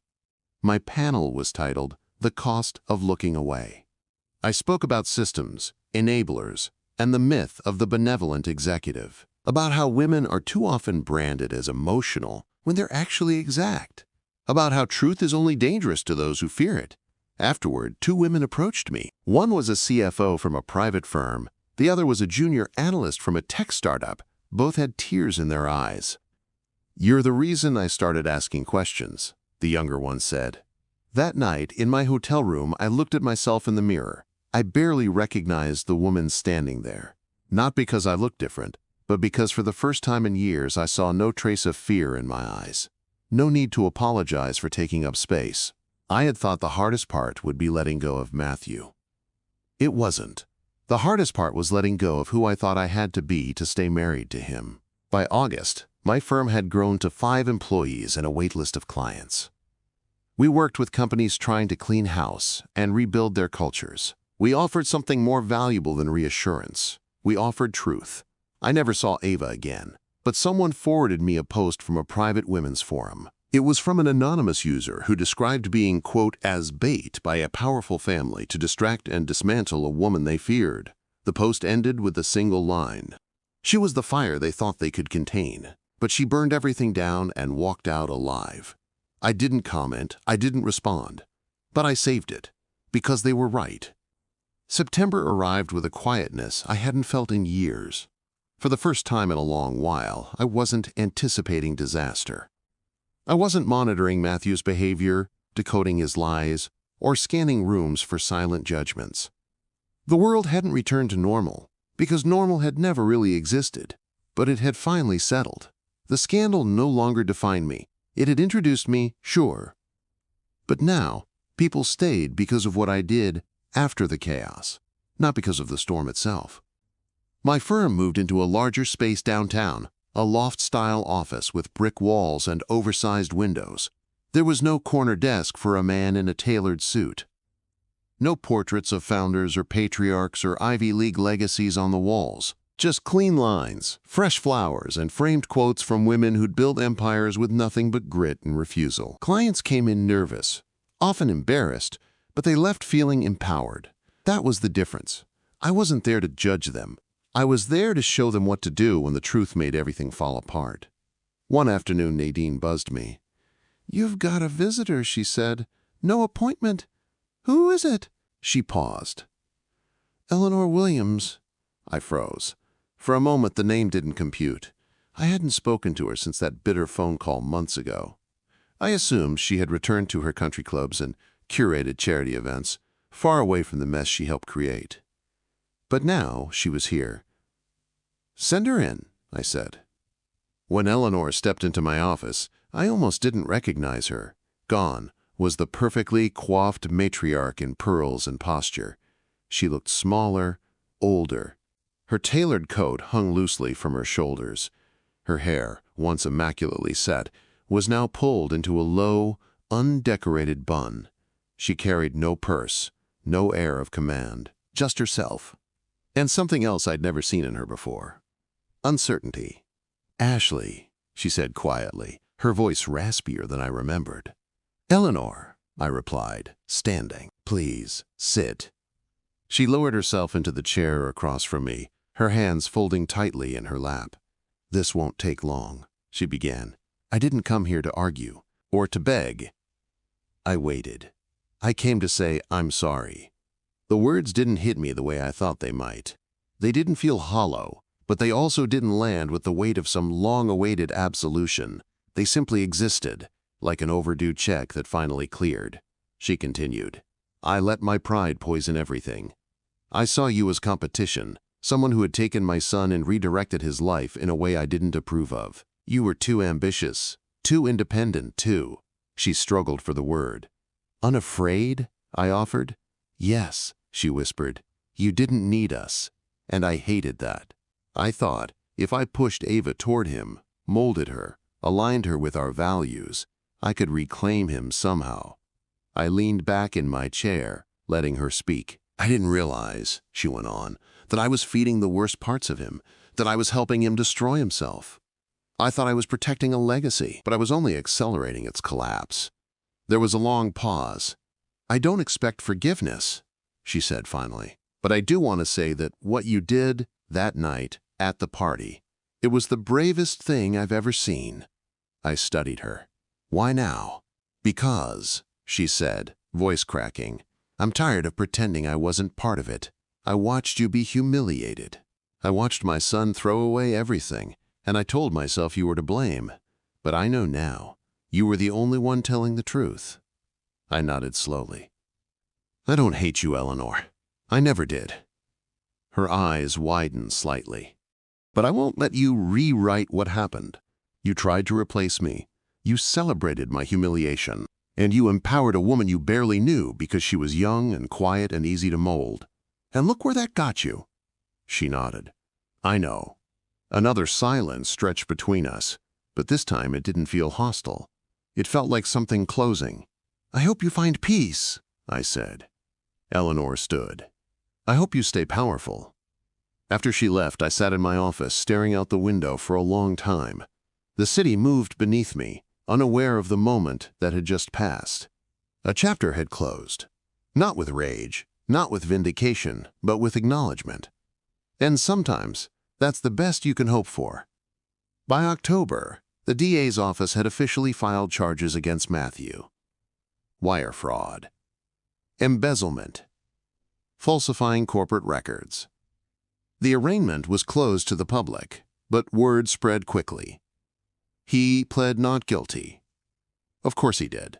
My panel was titled, "The Cost of Looking Away." I spoke about systems, enablers, and the myth of the benevolent executive, about how women are too often branded as emotional when they're actually exact, about how truth is only dangerous to those who fear it. Afterward, 2 women approached me. One was a CFO from a private firm. The other was a junior analyst from a tech startup. Both had tears in their eyes. "You're the reason I started asking questions," the younger one said. That night, in my hotel room, I looked at myself in the mirror. I barely recognized the woman standing there. Not because I looked different, but because for the first time in years I saw no trace of fear in my eyes. No need to apologize for taking up space. I had thought the hardest part would be letting go of Matthew. It wasn't. The hardest part was letting go of who I thought I had to be to stay married to him. By August, my firm had grown to 5 employees and a waitlist of clients. We worked with companies trying to clean house and rebuild their cultures. We offered something more valuable than reassurance. We offered truth. I never saw Ava again, but someone forwarded me a post from a private women's forum. It was from an anonymous user who described being, quote, as bait by a powerful family to distract and dismantle a woman they feared. The post ended with a single line. She was the fire they thought they could contain, but she burned everything down and walked out alive. I didn't comment, I didn't respond. But I saved it, because they were right. September arrived with a quietness I hadn't felt in years. For the first time in a long while, I wasn't anticipating disaster. I wasn't monitoring Matthew's behavior, decoding his lies, or scanning rooms for silent judgments. The world hadn't returned to normal, because normal had never really existed, but it had finally settled. The scandal no longer defined me. It had introduced me, sure. But now, people stayed because of what I did after the chaos, not because of the storm itself. My firm moved into a larger space downtown, a loft-style office with brick walls and oversized windows. There was no corner desk for a man in a tailored suit. No portraits of founders or patriarchs or Ivy League legacies on the walls. Just clean lines, fresh flowers, and framed quotes from women who'd built empires with nothing but grit and refusal. Clients came in nervous, often embarrassed, but they left feeling empowered. That was the difference. I wasn't there to judge them. I was there to show them what to do when the truth made everything fall apart. One afternoon, Nadine buzzed me. "You've got a visitor," she said. "No appointment. Who is it?" She paused. "Eleanor Williams." I froze. For a moment, the name didn't compute. I hadn't spoken to her since that bitter phone call months ago. I assumed she had returned to her country clubs and curated charity events, far away from the mess she helped create. But now she was here. "Send her in," I said. When Eleanor stepped into my office, I almost didn't recognize her. Gone was the perfectly coiffed matriarch in pearls and posture. She looked smaller, older. Her tailored coat hung loosely from her shoulders. Her hair, once immaculately set, was now pulled into a low, undecorated bun. She carried no purse, no air of command, just herself. And something else I'd never seen in her before. Uncertainty. "Ashley," she said quietly, her voice raspier than I remembered. "Eleanor," I replied, standing. "Please, sit." She lowered herself into the chair across from me, her hands folding tightly in her lap. "This won't take long," she began. "I didn't come here to argue, or to beg." I waited. I came to say I'm sorry. The words didn't hit me the way I thought they might. They didn't feel hollow, but they also didn't land with the weight of some long-awaited absolution. They simply existed, like an overdue check that finally cleared. She continued, "I let my pride poison everything. I saw you as competition, someone who had taken my son and redirected his life in a way I didn't approve of. You were too ambitious, too independent, too." She struggled for the word. "Unafraid?" I offered. "Yes," she whispered. "You didn't need us." And I hated that. I thought, if I pushed Ava toward him, molded her, aligned her with our values, I could reclaim him somehow. I leaned back in my chair, letting her speak. "I didn't realize," she went on, "that I was feeding the worst parts of him, that I was helping him destroy himself. I thought I was protecting a legacy, but I was only accelerating its collapse." There was a long pause. "I don't expect forgiveness," she said finally, "but I do want to say that what you did that night at the party, it was the bravest thing I've ever seen." I studied her. "Why now?" "Because," she said, voice cracking, "I'm tired of pretending I wasn't part of it. I watched you be humiliated. I watched my son throw away everything, and I told myself you were to blame. But I know now. You were the only one telling the truth." I nodded slowly. "I don't hate you, Eleanor. I never did." Her eyes widened slightly. "But I won't let you rewrite what happened. You tried to replace me. You celebrated my humiliation. And you empowered a woman you barely knew because she was young and quiet and easy to mold. And look where that got you." She nodded. "I know." Another silence stretched between us, but this time it didn't feel hostile. It felt like something closing. "I hope you find peace," I said. Eleanor stood. "I hope you stay powerful." After she left, I sat in my office, staring out the window for a long time. The city moved beneath me, unaware of the moment that had just passed. A chapter had closed. Not with rage, not with vindication, but with acknowledgement. And sometimes, that's the best you can hope for. By October, The DA's office had officially filed charges against Matthew. Wire fraud, embezzlement, falsifying corporate records. The arraignment was closed to the public, but word spread quickly. He pled not guilty. Of course he did.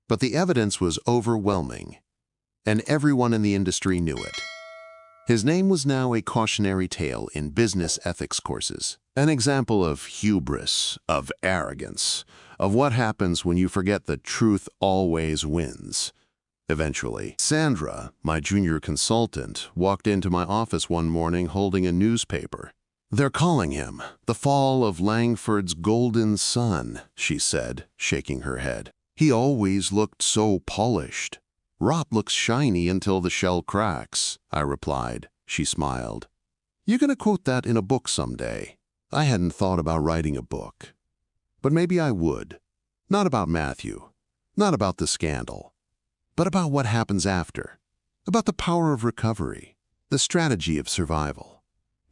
But the evidence was overwhelming, and everyone in the industry knew it. His name was now a cautionary tale in business ethics courses, an example of hubris, of arrogance, of what happens when you forget that truth always wins. Eventually, Sandra, my junior consultant, walked into my office one morning holding a newspaper. "They're calling him the fall of Langford's golden son," she said, shaking her head. "He always looked so polished. Rot looks shiny until the shell cracks," I replied. She smiled. "You're going to quote that in a book someday." I hadn't thought about writing a book. But maybe I would. Not about Matthew. Not about the scandal. But about what happens after. About the power of recovery. The strategy of survival.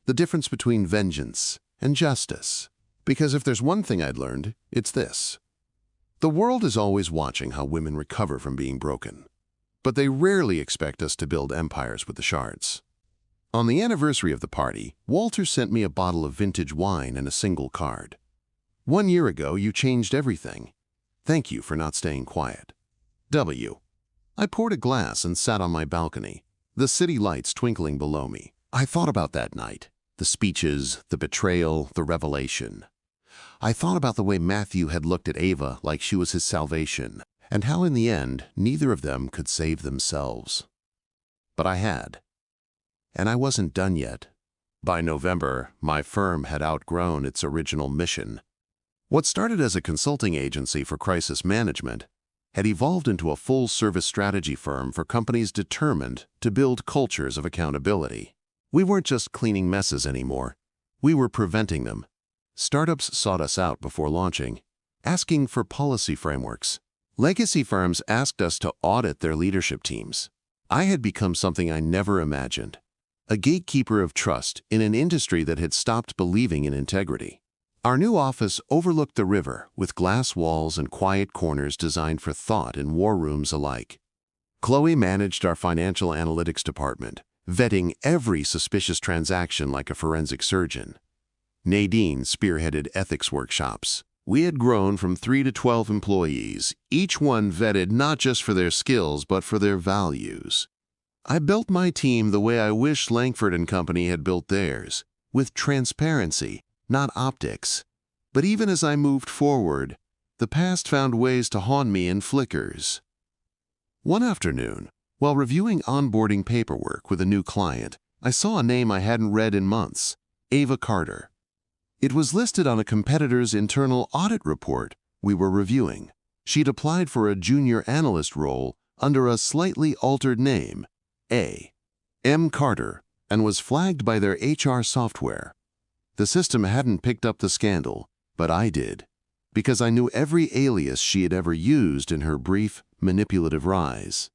The difference between vengeance and justice. Because if there's one thing I'd learned, it's this. The world is always watching how women recover from being broken. But they rarely expect us to build empires with the shards. On the anniversary of the party, Walter sent me a bottle of vintage wine and a single card. "1 year ago, you changed everything. Thank you for not staying quiet. W." I poured a glass and sat on my balcony, the city lights twinkling below me. I thought about that night, the speeches, the betrayal, the revelation. I thought about the way Matthew had looked at Ava like she was his salvation, and how in the end, neither of them could save themselves. But I had. And I wasn't done yet. By November, my firm had outgrown its original mission. What started as a consulting agency for crisis management had evolved into a full-service strategy firm for companies determined to build cultures of accountability. We weren't just cleaning messes anymore. We were preventing them. Startups sought us out before launching, asking for policy frameworks. Legacy firms asked us to audit their leadership teams. I had become something I never imagined, a gatekeeper of trust in an industry that had stopped believing in integrity. Our new office overlooked the river with glass walls and quiet corners designed for thought and war rooms alike. Chloe managed our financial analytics department, vetting every suspicious transaction like a forensic surgeon. Nadine spearheaded ethics workshops. We had grown from 3 to 12 employees, each one vetted not just for their skills but for their values. I built my team the way I wish Langford and Company had built theirs, with transparency, not optics. But even as I moved forward, the past found ways to haunt me in flickers. One afternoon, while reviewing onboarding paperwork with a new client, I saw a name I hadn't read in months, Ava Carter. It was listed on a competitor's internal audit report we were reviewing. She'd applied for a junior analyst role under a slightly altered name, A. M. Carter, and was flagged by their HR software. The system hadn't picked up the scandal, but I did, because I knew every alias she had ever used in her brief, manipulative rise.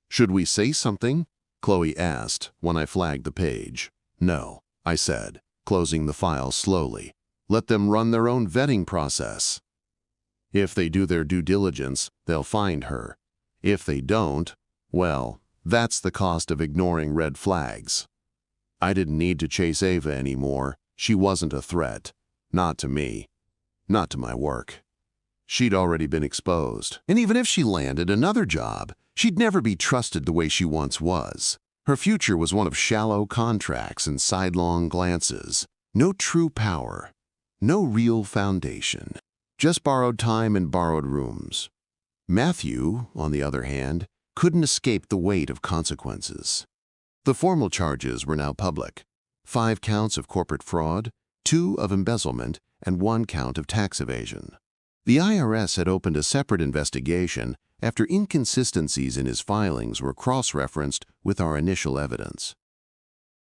"Should we say something?" Chloe asked when I flagged the page. "No," I said, closing the file slowly. "Let them run their own vetting process. If they do their due diligence, they'll find her. If they don't, well, that's the cost of ignoring red flags." I didn't need to chase Ava anymore. She wasn't a threat. Not to me. Not to my work. She'd already been exposed. And even if she landed another job, she'd never be trusted the way she once was. Her future was one of shallow contracts and sidelong glances. No true power. No real foundation. Just borrowed time and borrowed rooms. Matthew, on the other hand, couldn't escape the weight of consequences. The formal charges were now public. 5 counts of corporate fraud, 2 of embezzlement, and 1 count of tax evasion. The IRS had opened a separate investigation after inconsistencies in his filings were cross-referenced with our initial evidence.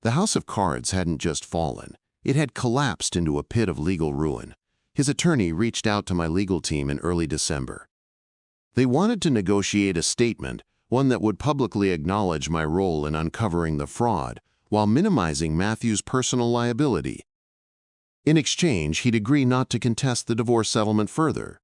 The house of cards hadn't just fallen. It had collapsed into a pit of legal ruin. His attorney reached out to my legal team in early December. They wanted to negotiate a statement, one that would publicly acknowledge my role in uncovering the fraud while minimizing Matthew's personal liability. In exchange, he'd agree not to contest the divorce settlement further.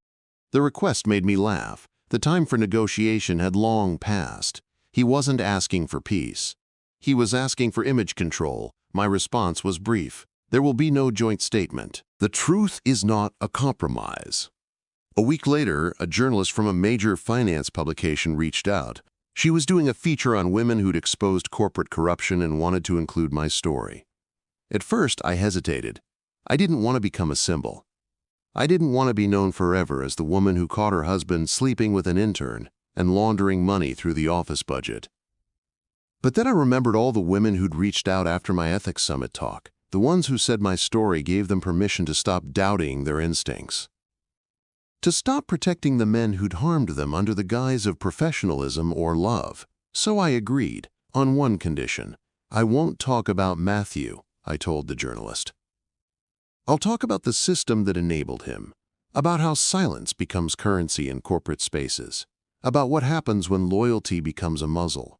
The request made me laugh. The time for negotiation had long passed. He wasn't asking for peace. He was asking for image control. My response was brief. There will be no joint statement. The truth is not a compromise. A week later, a journalist from a major finance publication reached out. She was doing a feature on women who'd exposed corporate corruption and wanted to include my story. At first, I hesitated. I didn't want to become a symbol. I didn't want to be known forever as the woman who caught her husband sleeping with an intern and laundering money through the office budget. But then I remembered all the women who'd reached out after my ethics summit talk, the ones who said my story gave them permission to stop doubting their instincts, to stop protecting the men who'd harmed them under the guise of professionalism or love. So I agreed, on one condition. I won't talk about Matthew, I told the journalist. I'll talk about the system that enabled him, about how silence becomes currency in corporate spaces, about what happens when loyalty becomes a muzzle.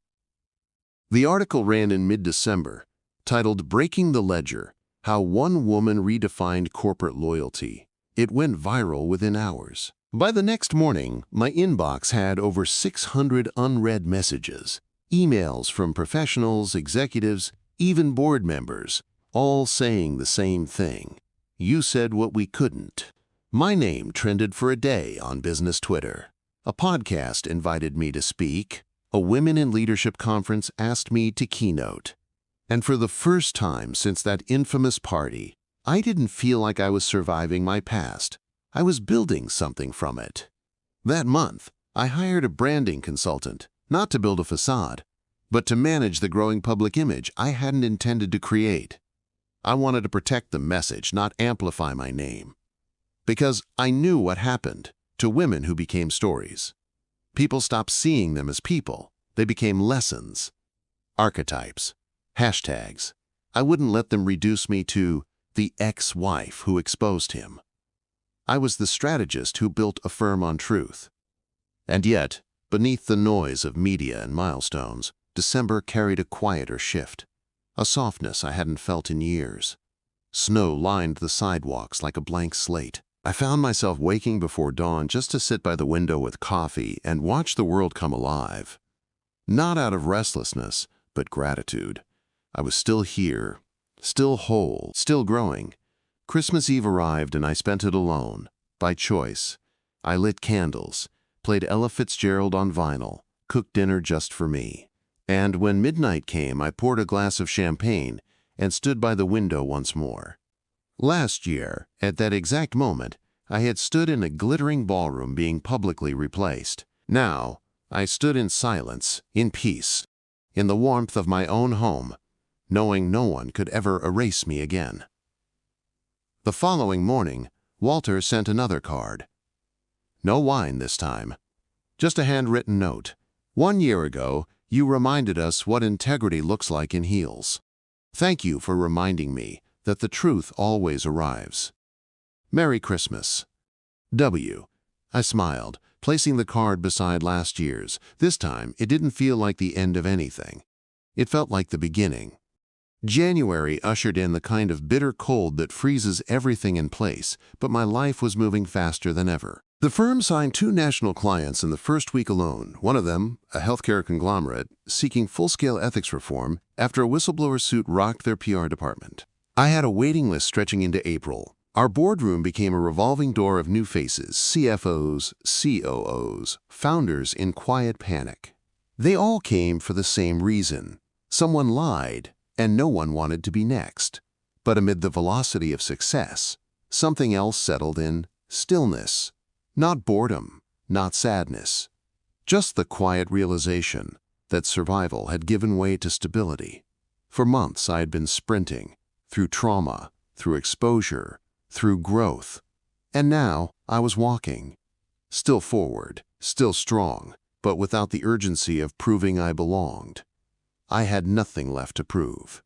The article ran in mid-December, titled "Breaking the Ledger: How One Woman Redefined Corporate Loyalty." It went viral within hours. By the next morning, my inbox had over 600 unread messages, emails from professionals, executives, even board members, all saying the same thing. You said what we couldn't. My name trended for a day on business Twitter. A podcast invited me to speak. A Women in Leadership conference asked me to keynote. And for the first time since that infamous party, I didn't feel like I was surviving my past. I was building something from it. That month, I hired a branding consultant, not to build a facade, but to manage the growing public image I hadn't intended to create. I wanted to protect the message, not amplify my name. Because I knew what happened to women who became stories. People stopped seeing them as people. They became lessons, archetypes, hashtags. I wouldn't let them reduce me to the ex-wife who exposed him. I was the strategist who built a firm on truth. And yet, beneath the noise of media and milestones, December carried a quieter shift, a softness I hadn't felt in years. Snow lined the sidewalks like a blank slate. I found myself waking before dawn just to sit by the window with coffee and watch the world come alive. Not out of restlessness, but gratitude. I was still here, still whole, still growing. Christmas Eve arrived and I spent it alone, by choice. I lit candles, played Ella Fitzgerald on vinyl, cooked dinner just for me. And when midnight came, I poured a glass of champagne and stood by the window once more. Last year, at that exact moment, I had stood in a glittering ballroom being publicly replaced. Now, I stood in silence, in peace, in the warmth of my own home, knowing no one could ever erase me again. The following morning, Walter sent another card. No wine this time, just a handwritten note. 1 year ago, you reminded us what integrity looks like in heels. Thank you for reminding me that the truth always arrives. Merry Christmas. W. I smiled, placing the card beside last year's. This time, it didn't feel like the end of anything. It felt like the beginning. January ushered in the kind of bitter cold that freezes everything in place, but my life was moving faster than ever. The firm signed 2 national clients in the first week alone, one of them, a healthcare conglomerate, seeking full-scale ethics reform after a whistleblower suit rocked their PR department. I had a waiting list stretching into April. Our boardroom became a revolving door of new faces, CFOs, COOs, founders in quiet panic. They all came for the same reason. Someone lied, and no one wanted to be next. But amid the velocity of success, something else settled in: stillness. Not boredom, not sadness. Just the quiet realization that survival had given way to stability. For months I had been sprinting, through trauma, through exposure, through growth. And now I was walking. Still forward, still strong, but without the urgency of proving I belonged. I had nothing left to prove.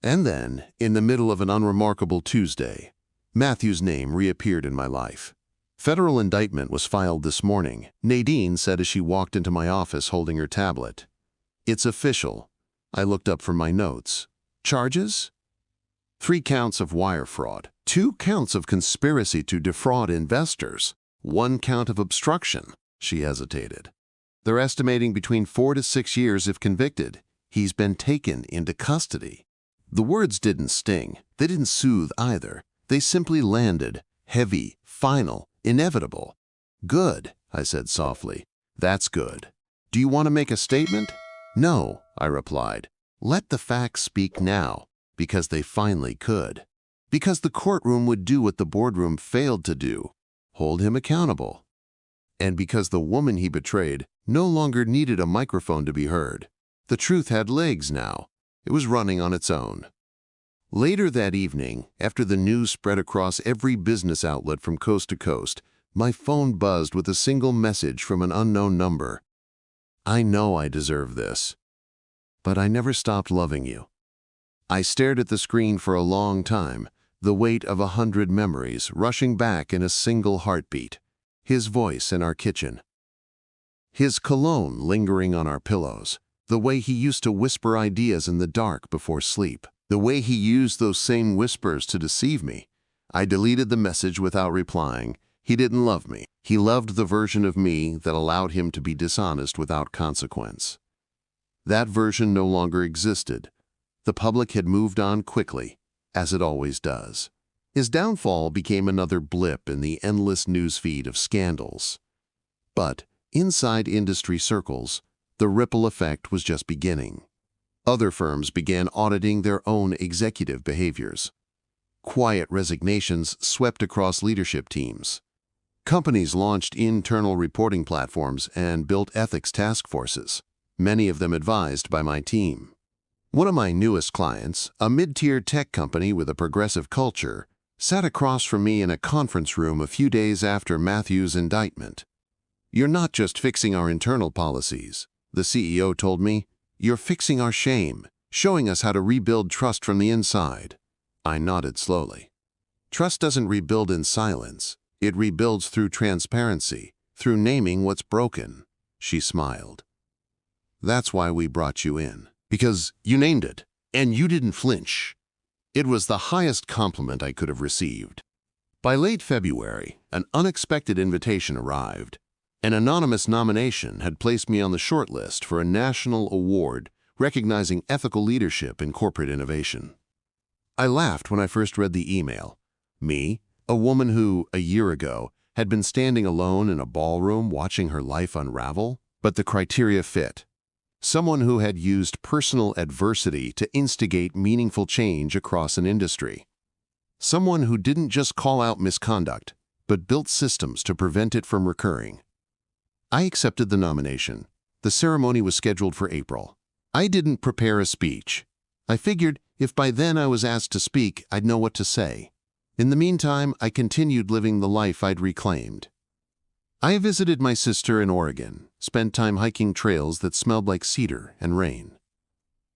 And then, in the middle of an unremarkable Tuesday, Matthew's name reappeared in my life. Federal indictment was filed this morning, Nadine said as she walked into my office holding her tablet. It's official. I looked up from my notes. Charges? 3 counts of wire fraud, 2 counts of conspiracy to defraud investors, 1 count of obstruction. She hesitated. They're estimating between 4 to 6 years if convicted. He's been taken into custody. The words didn't sting. They didn't soothe either. They simply landed, heavy, final, inevitable. Good, I said softly. That's good. Do you want to make a statement? No, I replied. Let the facts speak now, because they finally could. Because the courtroom would do what the boardroom failed to do, hold him accountable. And because the woman he betrayed no longer needed a microphone to be heard. The truth had legs now. It was running on its own. Later that evening, after the news spread across every business outlet from coast to coast, my phone buzzed with a single message from an unknown number. I know I deserve this, but I never stopped loving you. I stared at the screen for a long time, the weight of 100 memories rushing back in a single heartbeat. His voice in our kitchen. His cologne lingering on our pillows. The way he used to whisper ideas in the dark before sleep. The way he used those same whispers to deceive me. I deleted the message without replying. He didn't love me. He loved the version of me that allowed him to be dishonest without consequence. That version no longer existed. The public had moved on quickly, as it always does. His downfall became another blip in the endless newsfeed of scandals. But inside industry circles, the ripple effect was just beginning. Other firms began auditing their own executive behaviors. Quiet resignations swept across leadership teams. Companies launched internal reporting platforms and built ethics task forces, many of them advised by my team. One of my newest clients, a mid-tier tech company with a progressive culture, sat across from me in a conference room a few days after Matthew's indictment. You're not just fixing our internal policies, the CEO told me. You're fixing our shame, showing us how to rebuild trust from the inside. I nodded slowly. Trust doesn't rebuild in silence. It rebuilds through transparency, through naming what's broken. She smiled. That's why we brought you in. Because you named it, and you didn't flinch. It was the highest compliment I could have received. By late February, an unexpected invitation arrived. An anonymous nomination had placed me on the shortlist for a national award recognizing ethical leadership in corporate innovation. I laughed when I first read the email. Me, a woman who, a year ago, had been standing alone in a ballroom watching her life unravel, but the criteria fit. Someone who had used personal adversity to instigate meaningful change across an industry. Someone who didn't just call out misconduct, but built systems to prevent it from recurring. I accepted the nomination. The ceremony was scheduled for April. I didn't prepare a speech. I figured if by then I was asked to speak, I'd know what to say. In the meantime, I continued living the life I'd reclaimed. I visited my sister in Oregon, spent time hiking trails that smelled like cedar and rain.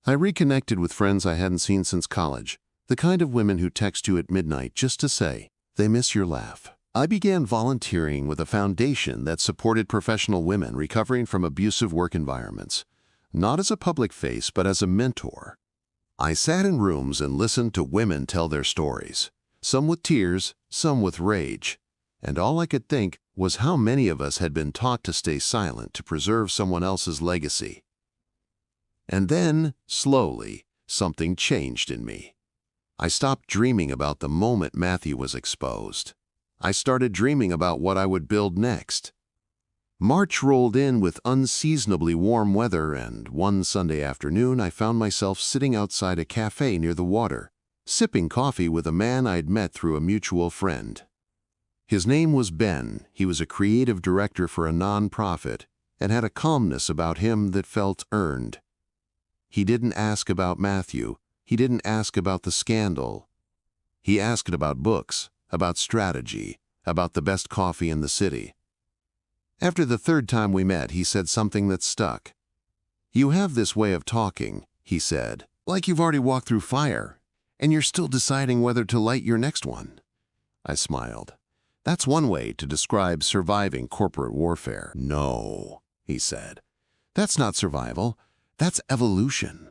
I reconnected with friends I hadn't seen since college, the kind of women who text you at midnight just to say, they miss your laugh. I began volunteering with a foundation that supported professional women recovering from abusive work environments, not as a public face, but as a mentor. I sat in rooms and listened to women tell their stories, some with tears, some with rage, and all I could think was how many of us had been taught to stay silent to preserve someone else's legacy. And then, slowly, something changed in me. I stopped dreaming about the moment Matthew was exposed. I started dreaming about what I would build next. March rolled in with unseasonably warm weather, and one Sunday afternoon I found myself sitting outside a cafe near the water, sipping coffee with a man I'd met through a mutual friend. His name was Ben. He was a creative director for a nonprofit and had a calmness about him that felt earned. He didn't ask about Matthew. He didn't ask about the scandal. He asked about books, about strategy, about the best coffee in the city. After the third time we met, he said something that stuck. You have this way of talking, he said, like you've already walked through fire, and you're still deciding whether to light your next one. I smiled. That's one way to describe surviving corporate warfare. No, he said. That's not survival. That's evolution.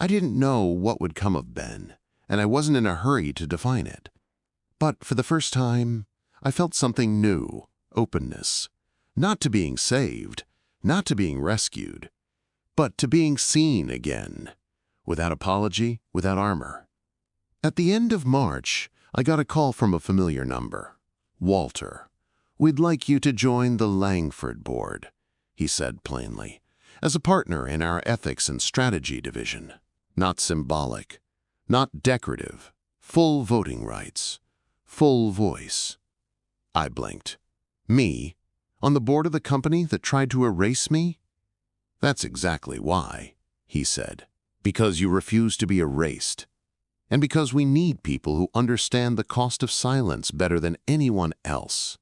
I didn't know what would come of Ben, and I wasn't in a hurry to define it. But for the first time, I felt something new, openness. Not to being saved, not to being rescued, but to being seen again, without apology, without armor. At the end of March, I got a call from a familiar number. "Walter, we'd like you to join the Langford board," he said plainly, "as a partner in our ethics and strategy division. Not symbolic, not decorative, full voting rights, full voice." I blinked. Me? On the board of the company that tried to erase me? "That's exactly why," he said. "Because you refuse to be erased. And because we need people who understand the cost of silence better than anyone else."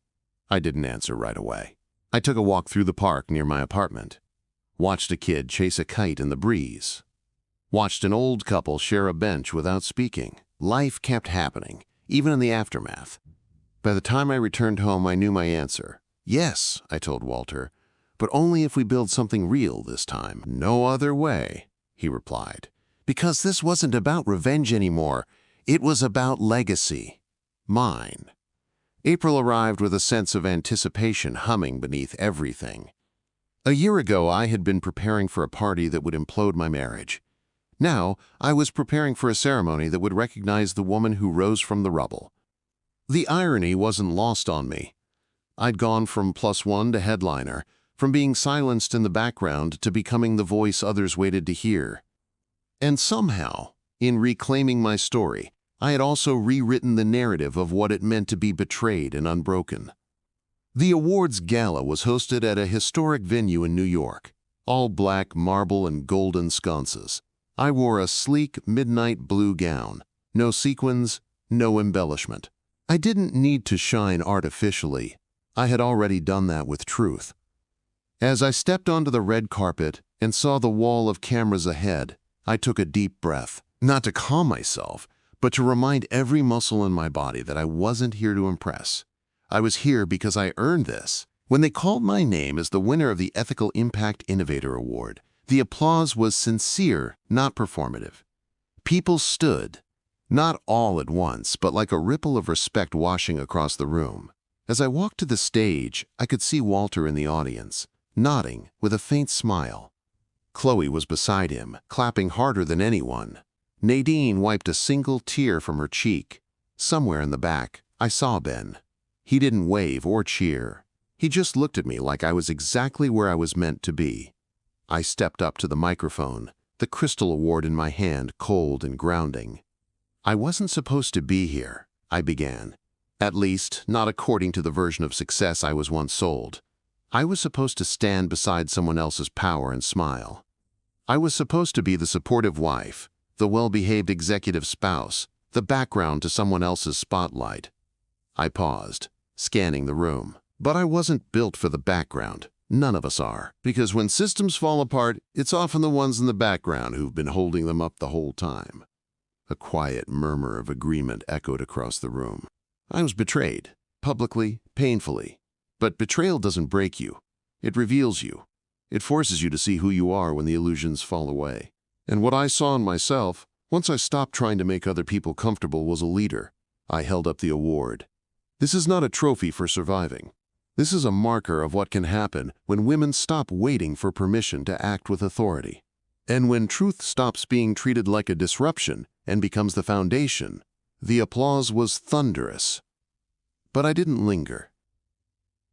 I didn't answer right away. I took a walk through the park near my apartment. Watched a kid chase a kite in the breeze. Watched an old couple share a bench without speaking. Life kept happening, even in the aftermath. By the time I returned home, I knew my answer. "Yes," I told Walter, "but only if we build something real this time." "No other way," he replied. "Because this wasn't about revenge anymore. It was about legacy. Mine." April arrived with a sense of anticipation humming beneath everything. A year ago, I had been preparing for a party that would implode my marriage. Now, I was preparing for a ceremony that would recognize the woman who rose from the rubble. The irony wasn't lost on me. I'd gone from +1 to headliner, from being silenced in the background to becoming the voice others waited to hear. And somehow, in reclaiming my story, I had also rewritten the narrative of what it meant to be betrayed and unbroken. The awards gala was hosted at a historic venue in New York, all black marble and golden sconces. I wore a sleek midnight blue gown, no sequins, no embellishment. I didn't need to shine artificially. I had already done that with truth. As I stepped onto the red carpet and saw the wall of cameras ahead, I took a deep breath, not to calm myself, but to remind every muscle in my body that I wasn't here to impress. I was here because I earned this. When they called my name as the winner of the Ethical Impact Innovator Award, the applause was sincere, not performative. People stood, not all at once, but like a ripple of respect washing across the room. As I walked to the stage, I could see Walter in the audience, nodding with a faint smile. Chloe was beside him, clapping harder than anyone. Nadine wiped a single tear from her cheek. Somewhere in the back, I saw Ben. He didn't wave or cheer. He just looked at me like I was exactly where I was meant to be. I stepped up to the microphone, the crystal award in my hand, cold and grounding. "I wasn't supposed to be here," I began. At least, not according to the version of success I was once sold. I was supposed to stand beside someone else's power and smile. I was supposed to be the supportive wife, the well-behaved executive spouse, the background to someone else's spotlight. I paused, scanning the room. But I wasn't built for the background. None of us are. Because when systems fall apart, it's often the ones in the background who've been holding them up the whole time. A quiet murmur of agreement echoed across the room. I was betrayed, publicly, painfully. But betrayal doesn't break you. It reveals you. It forces you to see who you are when the illusions fall away. And what I saw in myself, once I stopped trying to make other people comfortable, was a leader. I held up the award. This is not a trophy for surviving. This is a marker of what can happen when women stop waiting for permission to act with authority. And when truth stops being treated like a disruption and becomes the foundation. The applause was thunderous. But I didn't linger.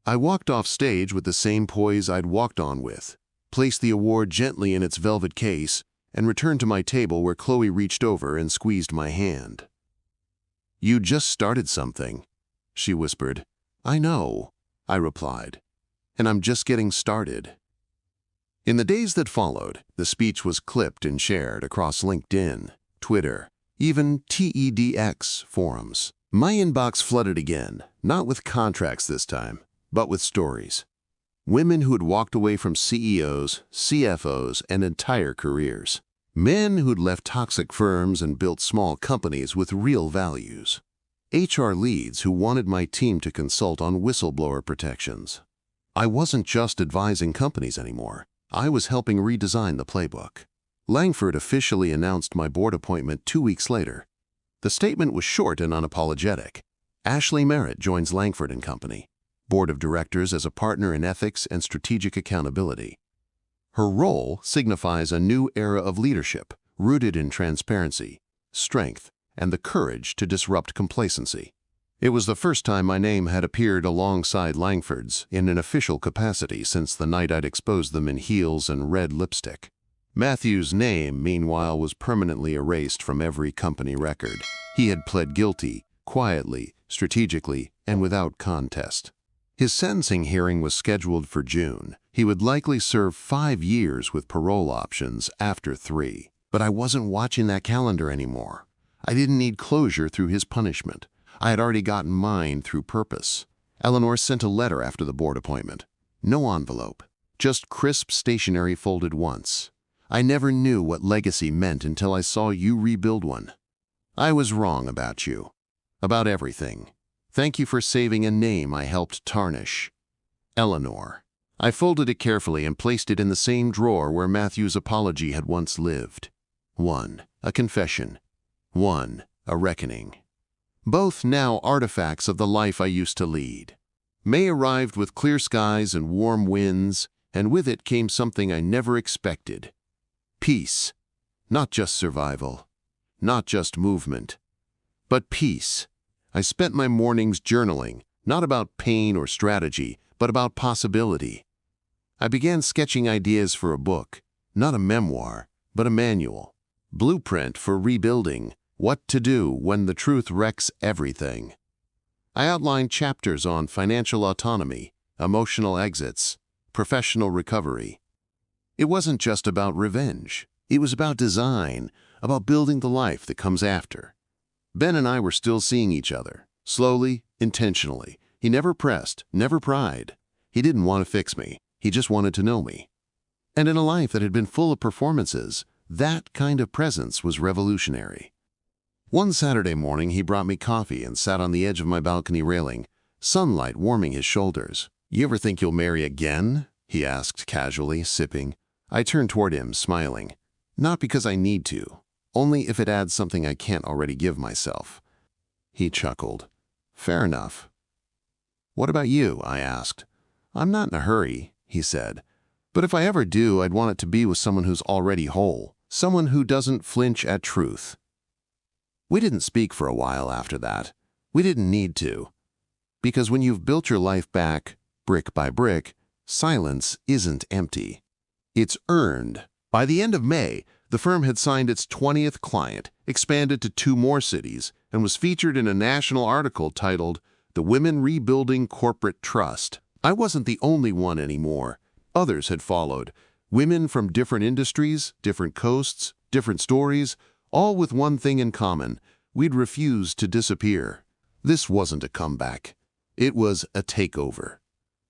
I walked off stage with the same poise I'd walked on with, placed the award gently in its velvet case, and returned to my table where Chloe reached over and squeezed my hand. "You just started something," she whispered. "I know," I replied, "and I'm just getting started." In the days that followed, the speech was clipped and shared across LinkedIn, Twitter, even TEDx forums. My inbox flooded again, not with contracts this time, but with stories. Women who had walked away from CEOs, CFOs, and entire careers. Men who'd left toxic firms and built small companies with real values. HR leads who wanted my team to consult on whistleblower protections. I wasn't just advising companies anymore. I was helping redesign the playbook. Langford officially announced my board appointment 2 weeks later. The statement was short and unapologetic. Ashley Merritt joins Langford and Company, Board of Directors as a partner in ethics and strategic accountability. Her role signifies a new era of leadership rooted in transparency, strength, and the courage to disrupt complacency. It was the first time my name had appeared alongside Langford's in an official capacity since the night I'd exposed them in heels and red lipstick. Matthew's name, meanwhile, was permanently erased from every company record. He had pled guilty, quietly, strategically, and without contest. His sentencing hearing was scheduled for June. He would likely serve 5 years with parole options after 3. But I wasn't watching that calendar anymore. I didn't need closure through his punishment. I had already gotten mine through purpose. Eleanor sent a letter after the board appointment. No envelope, just crisp stationery folded once. I never knew what legacy meant until I saw you rebuild one. I was wrong about you. About everything. Thank you for saving a name I helped tarnish. Eleanor. I folded it carefully and placed it in the same drawer where Matthew's apology had once lived. 1. A confession. 1. A reckoning. Both now artifacts of the life I used to lead. May arrived with clear skies and warm winds, and with it came something I never expected. Peace. Not just survival. Not just movement. But peace. I spent my mornings journaling, not about pain or strategy, but about possibility. I began sketching ideas for a book, not a memoir, but a manual. Blueprint for rebuilding. What to do when the truth wrecks everything. I outlined chapters on financial autonomy, emotional exits, professional recovery. It wasn't just about revenge. It was about design, about building the life that comes after. Ben and I were still seeing each other, slowly, intentionally. He never pressed, never pried. He didn't want to fix me. He just wanted to know me. And in a life that had been full of performances, that kind of presence was revolutionary. One Saturday morning, he brought me coffee and sat on the edge of my balcony railing, sunlight warming his shoulders. "You ever think you'll marry again?" he asked casually, sipping. I turned toward him, smiling. "Not because I need to, only if it adds something I can't already give myself." He chuckled. "Fair enough." "What about you?" I asked. "I'm not in a hurry," he said. "But if I ever do, I'd want it to be with someone who's already whole, someone who doesn't flinch at truth." We didn't speak for a while after that. We didn't need to. Because when you've built your life back, brick by brick, silence isn't empty. It's earned. By the end of May, the firm had signed its 20th client, expanded to 2 more cities, and was featured in a national article titled, "The Women Rebuilding Corporate Trust." I wasn't the only one anymore. Others had followed. Women from different industries, different coasts, different stories, all with one thing in common: we'd refused to disappear. This wasn't a comeback. It was a takeover.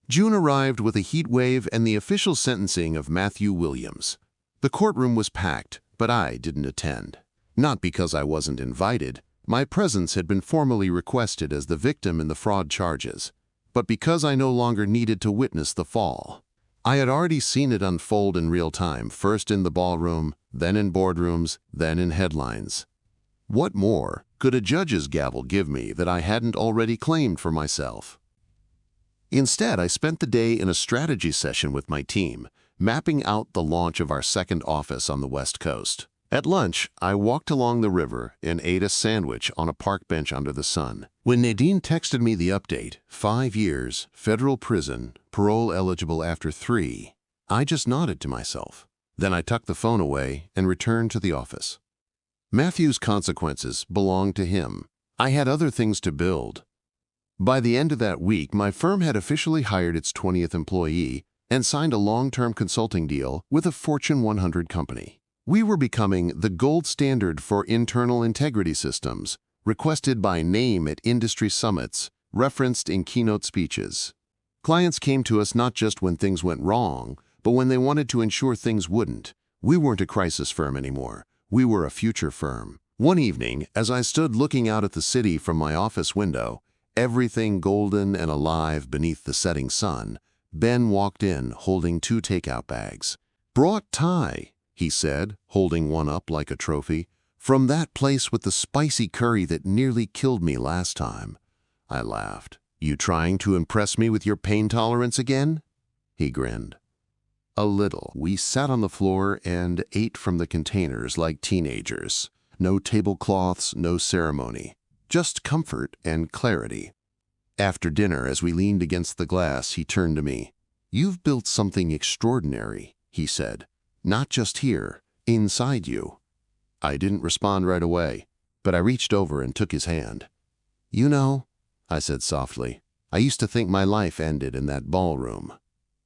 June arrived with a heat wave and the official sentencing of Matthew Williams. The courtroom was packed, but I didn't attend. Not because I wasn't invited. My presence had been formally requested as the victim in the fraud charges, but because I no longer needed to witness the fall. I had already seen it unfold in real time, first in the ballroom, then in boardrooms, then in headlines. What more could a judge's gavel give me that I hadn't already claimed for myself? Instead, I spent the day in a strategy session with my team, mapping out the launch of our second office on the West Coast. At lunch, I walked along the river and ate a sandwich on a park bench under the sun. When Nadine texted me the update, 5 years, federal prison, parole eligible after 3, I just nodded to myself. Then I tucked the phone away and returned to the office. Matthew's consequences belonged to him. I had other things to build. By the end of that week, my firm had officially hired its 20th employee and signed a long-term consulting deal with a Fortune 100 company. We were becoming the gold standard for internal integrity systems, requested by name at industry summits, referenced in keynote speeches. Clients came to us not just when things went wrong, but when they wanted to ensure things wouldn't. We weren't a crisis firm anymore. We were a future firm. One evening, as I stood looking out at the city from my office window, everything golden and alive beneath the setting sun, Ben walked in holding 2 takeout bags. "Brought Thai," he said, holding one up like a trophy. "From that place with the spicy curry that nearly killed me last time." I laughed. You trying to impress me with your pain tolerance again? He grinned. A little. We sat on the floor and ate from the containers like teenagers. No tablecloths, no ceremony. Just comfort and clarity. After dinner, as we leaned against the glass, he turned to me. You've built something extraordinary, he said. Not just here, inside you. I didn't respond right away, but I reached over and took his hand. You know, I said softly, I used to think my life ended in that ballroom.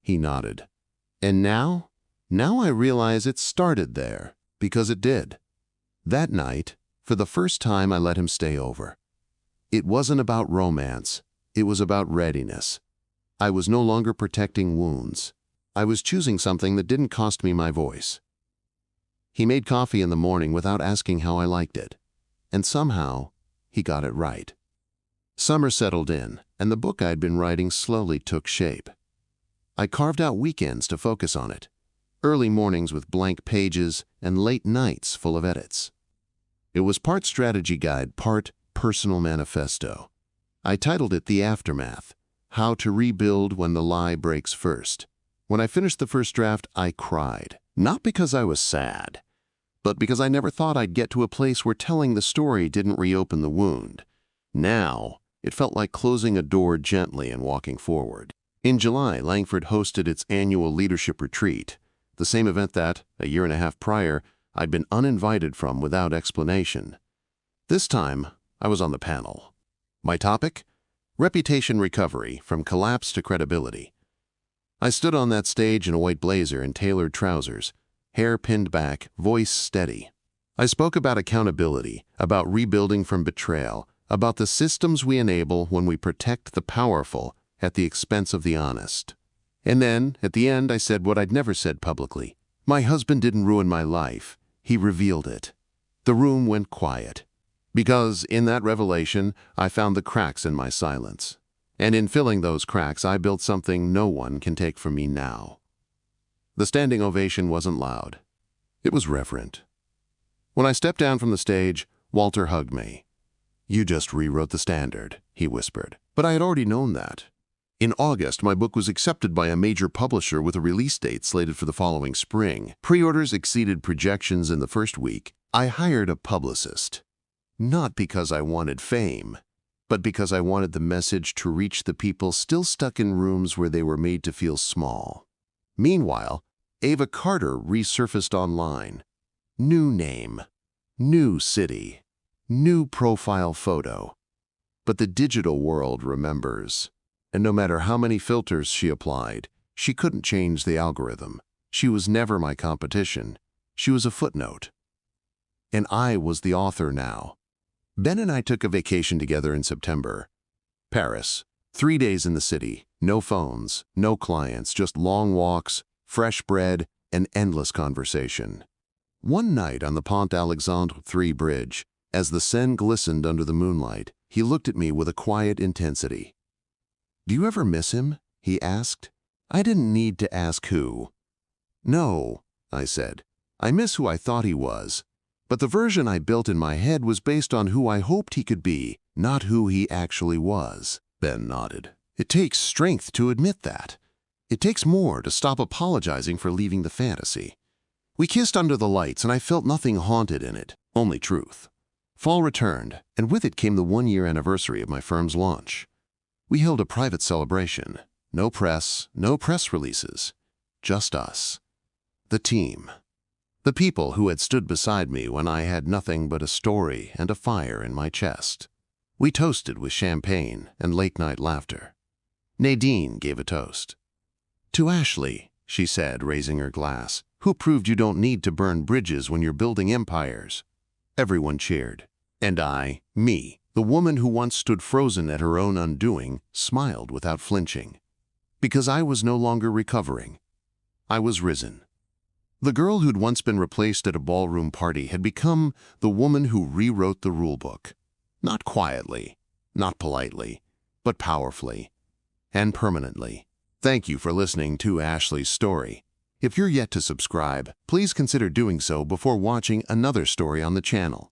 He nodded. And now? Now I realize it started there, because it did. That night, for the first time, I let him stay over. It wasn't about romance. It was about readiness. I was no longer protecting wounds. I was choosing something that didn't cost me my voice. He made coffee in the morning without asking how I liked it. And somehow, he got it right. Summer settled in, and the book I'd been writing slowly took shape. I carved out weekends to focus on it, early mornings with blank pages and late nights full of edits. It was part strategy guide, part personal manifesto. I titled it The Aftermath, How to Rebuild When the Lie Breaks First. When I finished the first draft, I cried. Not because I was sad, but because I never thought I'd get to a place where telling the story didn't reopen the wound. Now, it felt like closing a door gently and walking forward. In July, Langford hosted its annual leadership retreat, the same event that, a year and a half prior, I'd been uninvited from without explanation. This time, I was on the panel. My topic? Reputation recovery, from collapse to credibility. I stood on that stage in a white blazer and tailored trousers, hair pinned back, voice steady. I spoke about accountability, about rebuilding from betrayal, about the systems we enable when we protect the powerful at the expense of the honest. And then, at the end, I said what I'd never said publicly. My husband didn't ruin my life. He revealed it. The room went quiet. Because in that revelation, I found the cracks in my silence. And in filling those cracks, I built something no one can take from me now. The standing ovation wasn't loud. It was reverent. When I stepped down from the stage, Walter hugged me. You just rewrote the standard, he whispered. But I had already known that. In August, my book was accepted by a major publisher with a release date slated for the following spring. Pre-orders exceeded projections in the first week. I hired a publicist. Not because I wanted fame, but because I wanted the message to reach the people still stuck in rooms where they were made to feel small. Meanwhile, Ava Carter resurfaced online. New name, new city, new profile photo. But the digital world remembers. And no matter how many filters she applied, she couldn't change the algorithm. She was never my competition. She was a footnote. And I was the author now. Ben and I took a vacation together in September. Paris. 3 days in the city. No phones, no clients, just long walks, fresh bread, and endless conversation. One night on the Pont Alexandre III bridge, as the Seine glistened under the moonlight, he looked at me with a quiet intensity. Do you ever miss him? He asked. I didn't need to ask who. No, I said. I miss who I thought he was. But the version I built in my head was based on who I hoped he could be, not who he actually was. Ben nodded. It takes strength to admit that. It takes more to stop apologizing for leaving the fantasy. We kissed under the lights, and I felt nothing haunted in it, only truth. Fall returned, and with it came the 1-year anniversary of my firm's launch. We held a private celebration. No press releases. Just us. The team. The people who had stood beside me when I had nothing but a story and a fire in my chest. We toasted with champagne and late-night laughter. Nadine gave a toast. To Ashley, she said, raising her glass, who proved you don't need to burn bridges when you're building empires. Everyone cheered. And I, me, the woman who once stood frozen at her own undoing, smiled without flinching. Because I was no longer recovering. I was risen. The girl who'd once been replaced at a ballroom party had become the woman who rewrote the rulebook. Not quietly, not politely, but powerfully and permanently. Thank you for listening to Ashley's story. If you're yet to subscribe, please consider doing so before watching another story on the channel.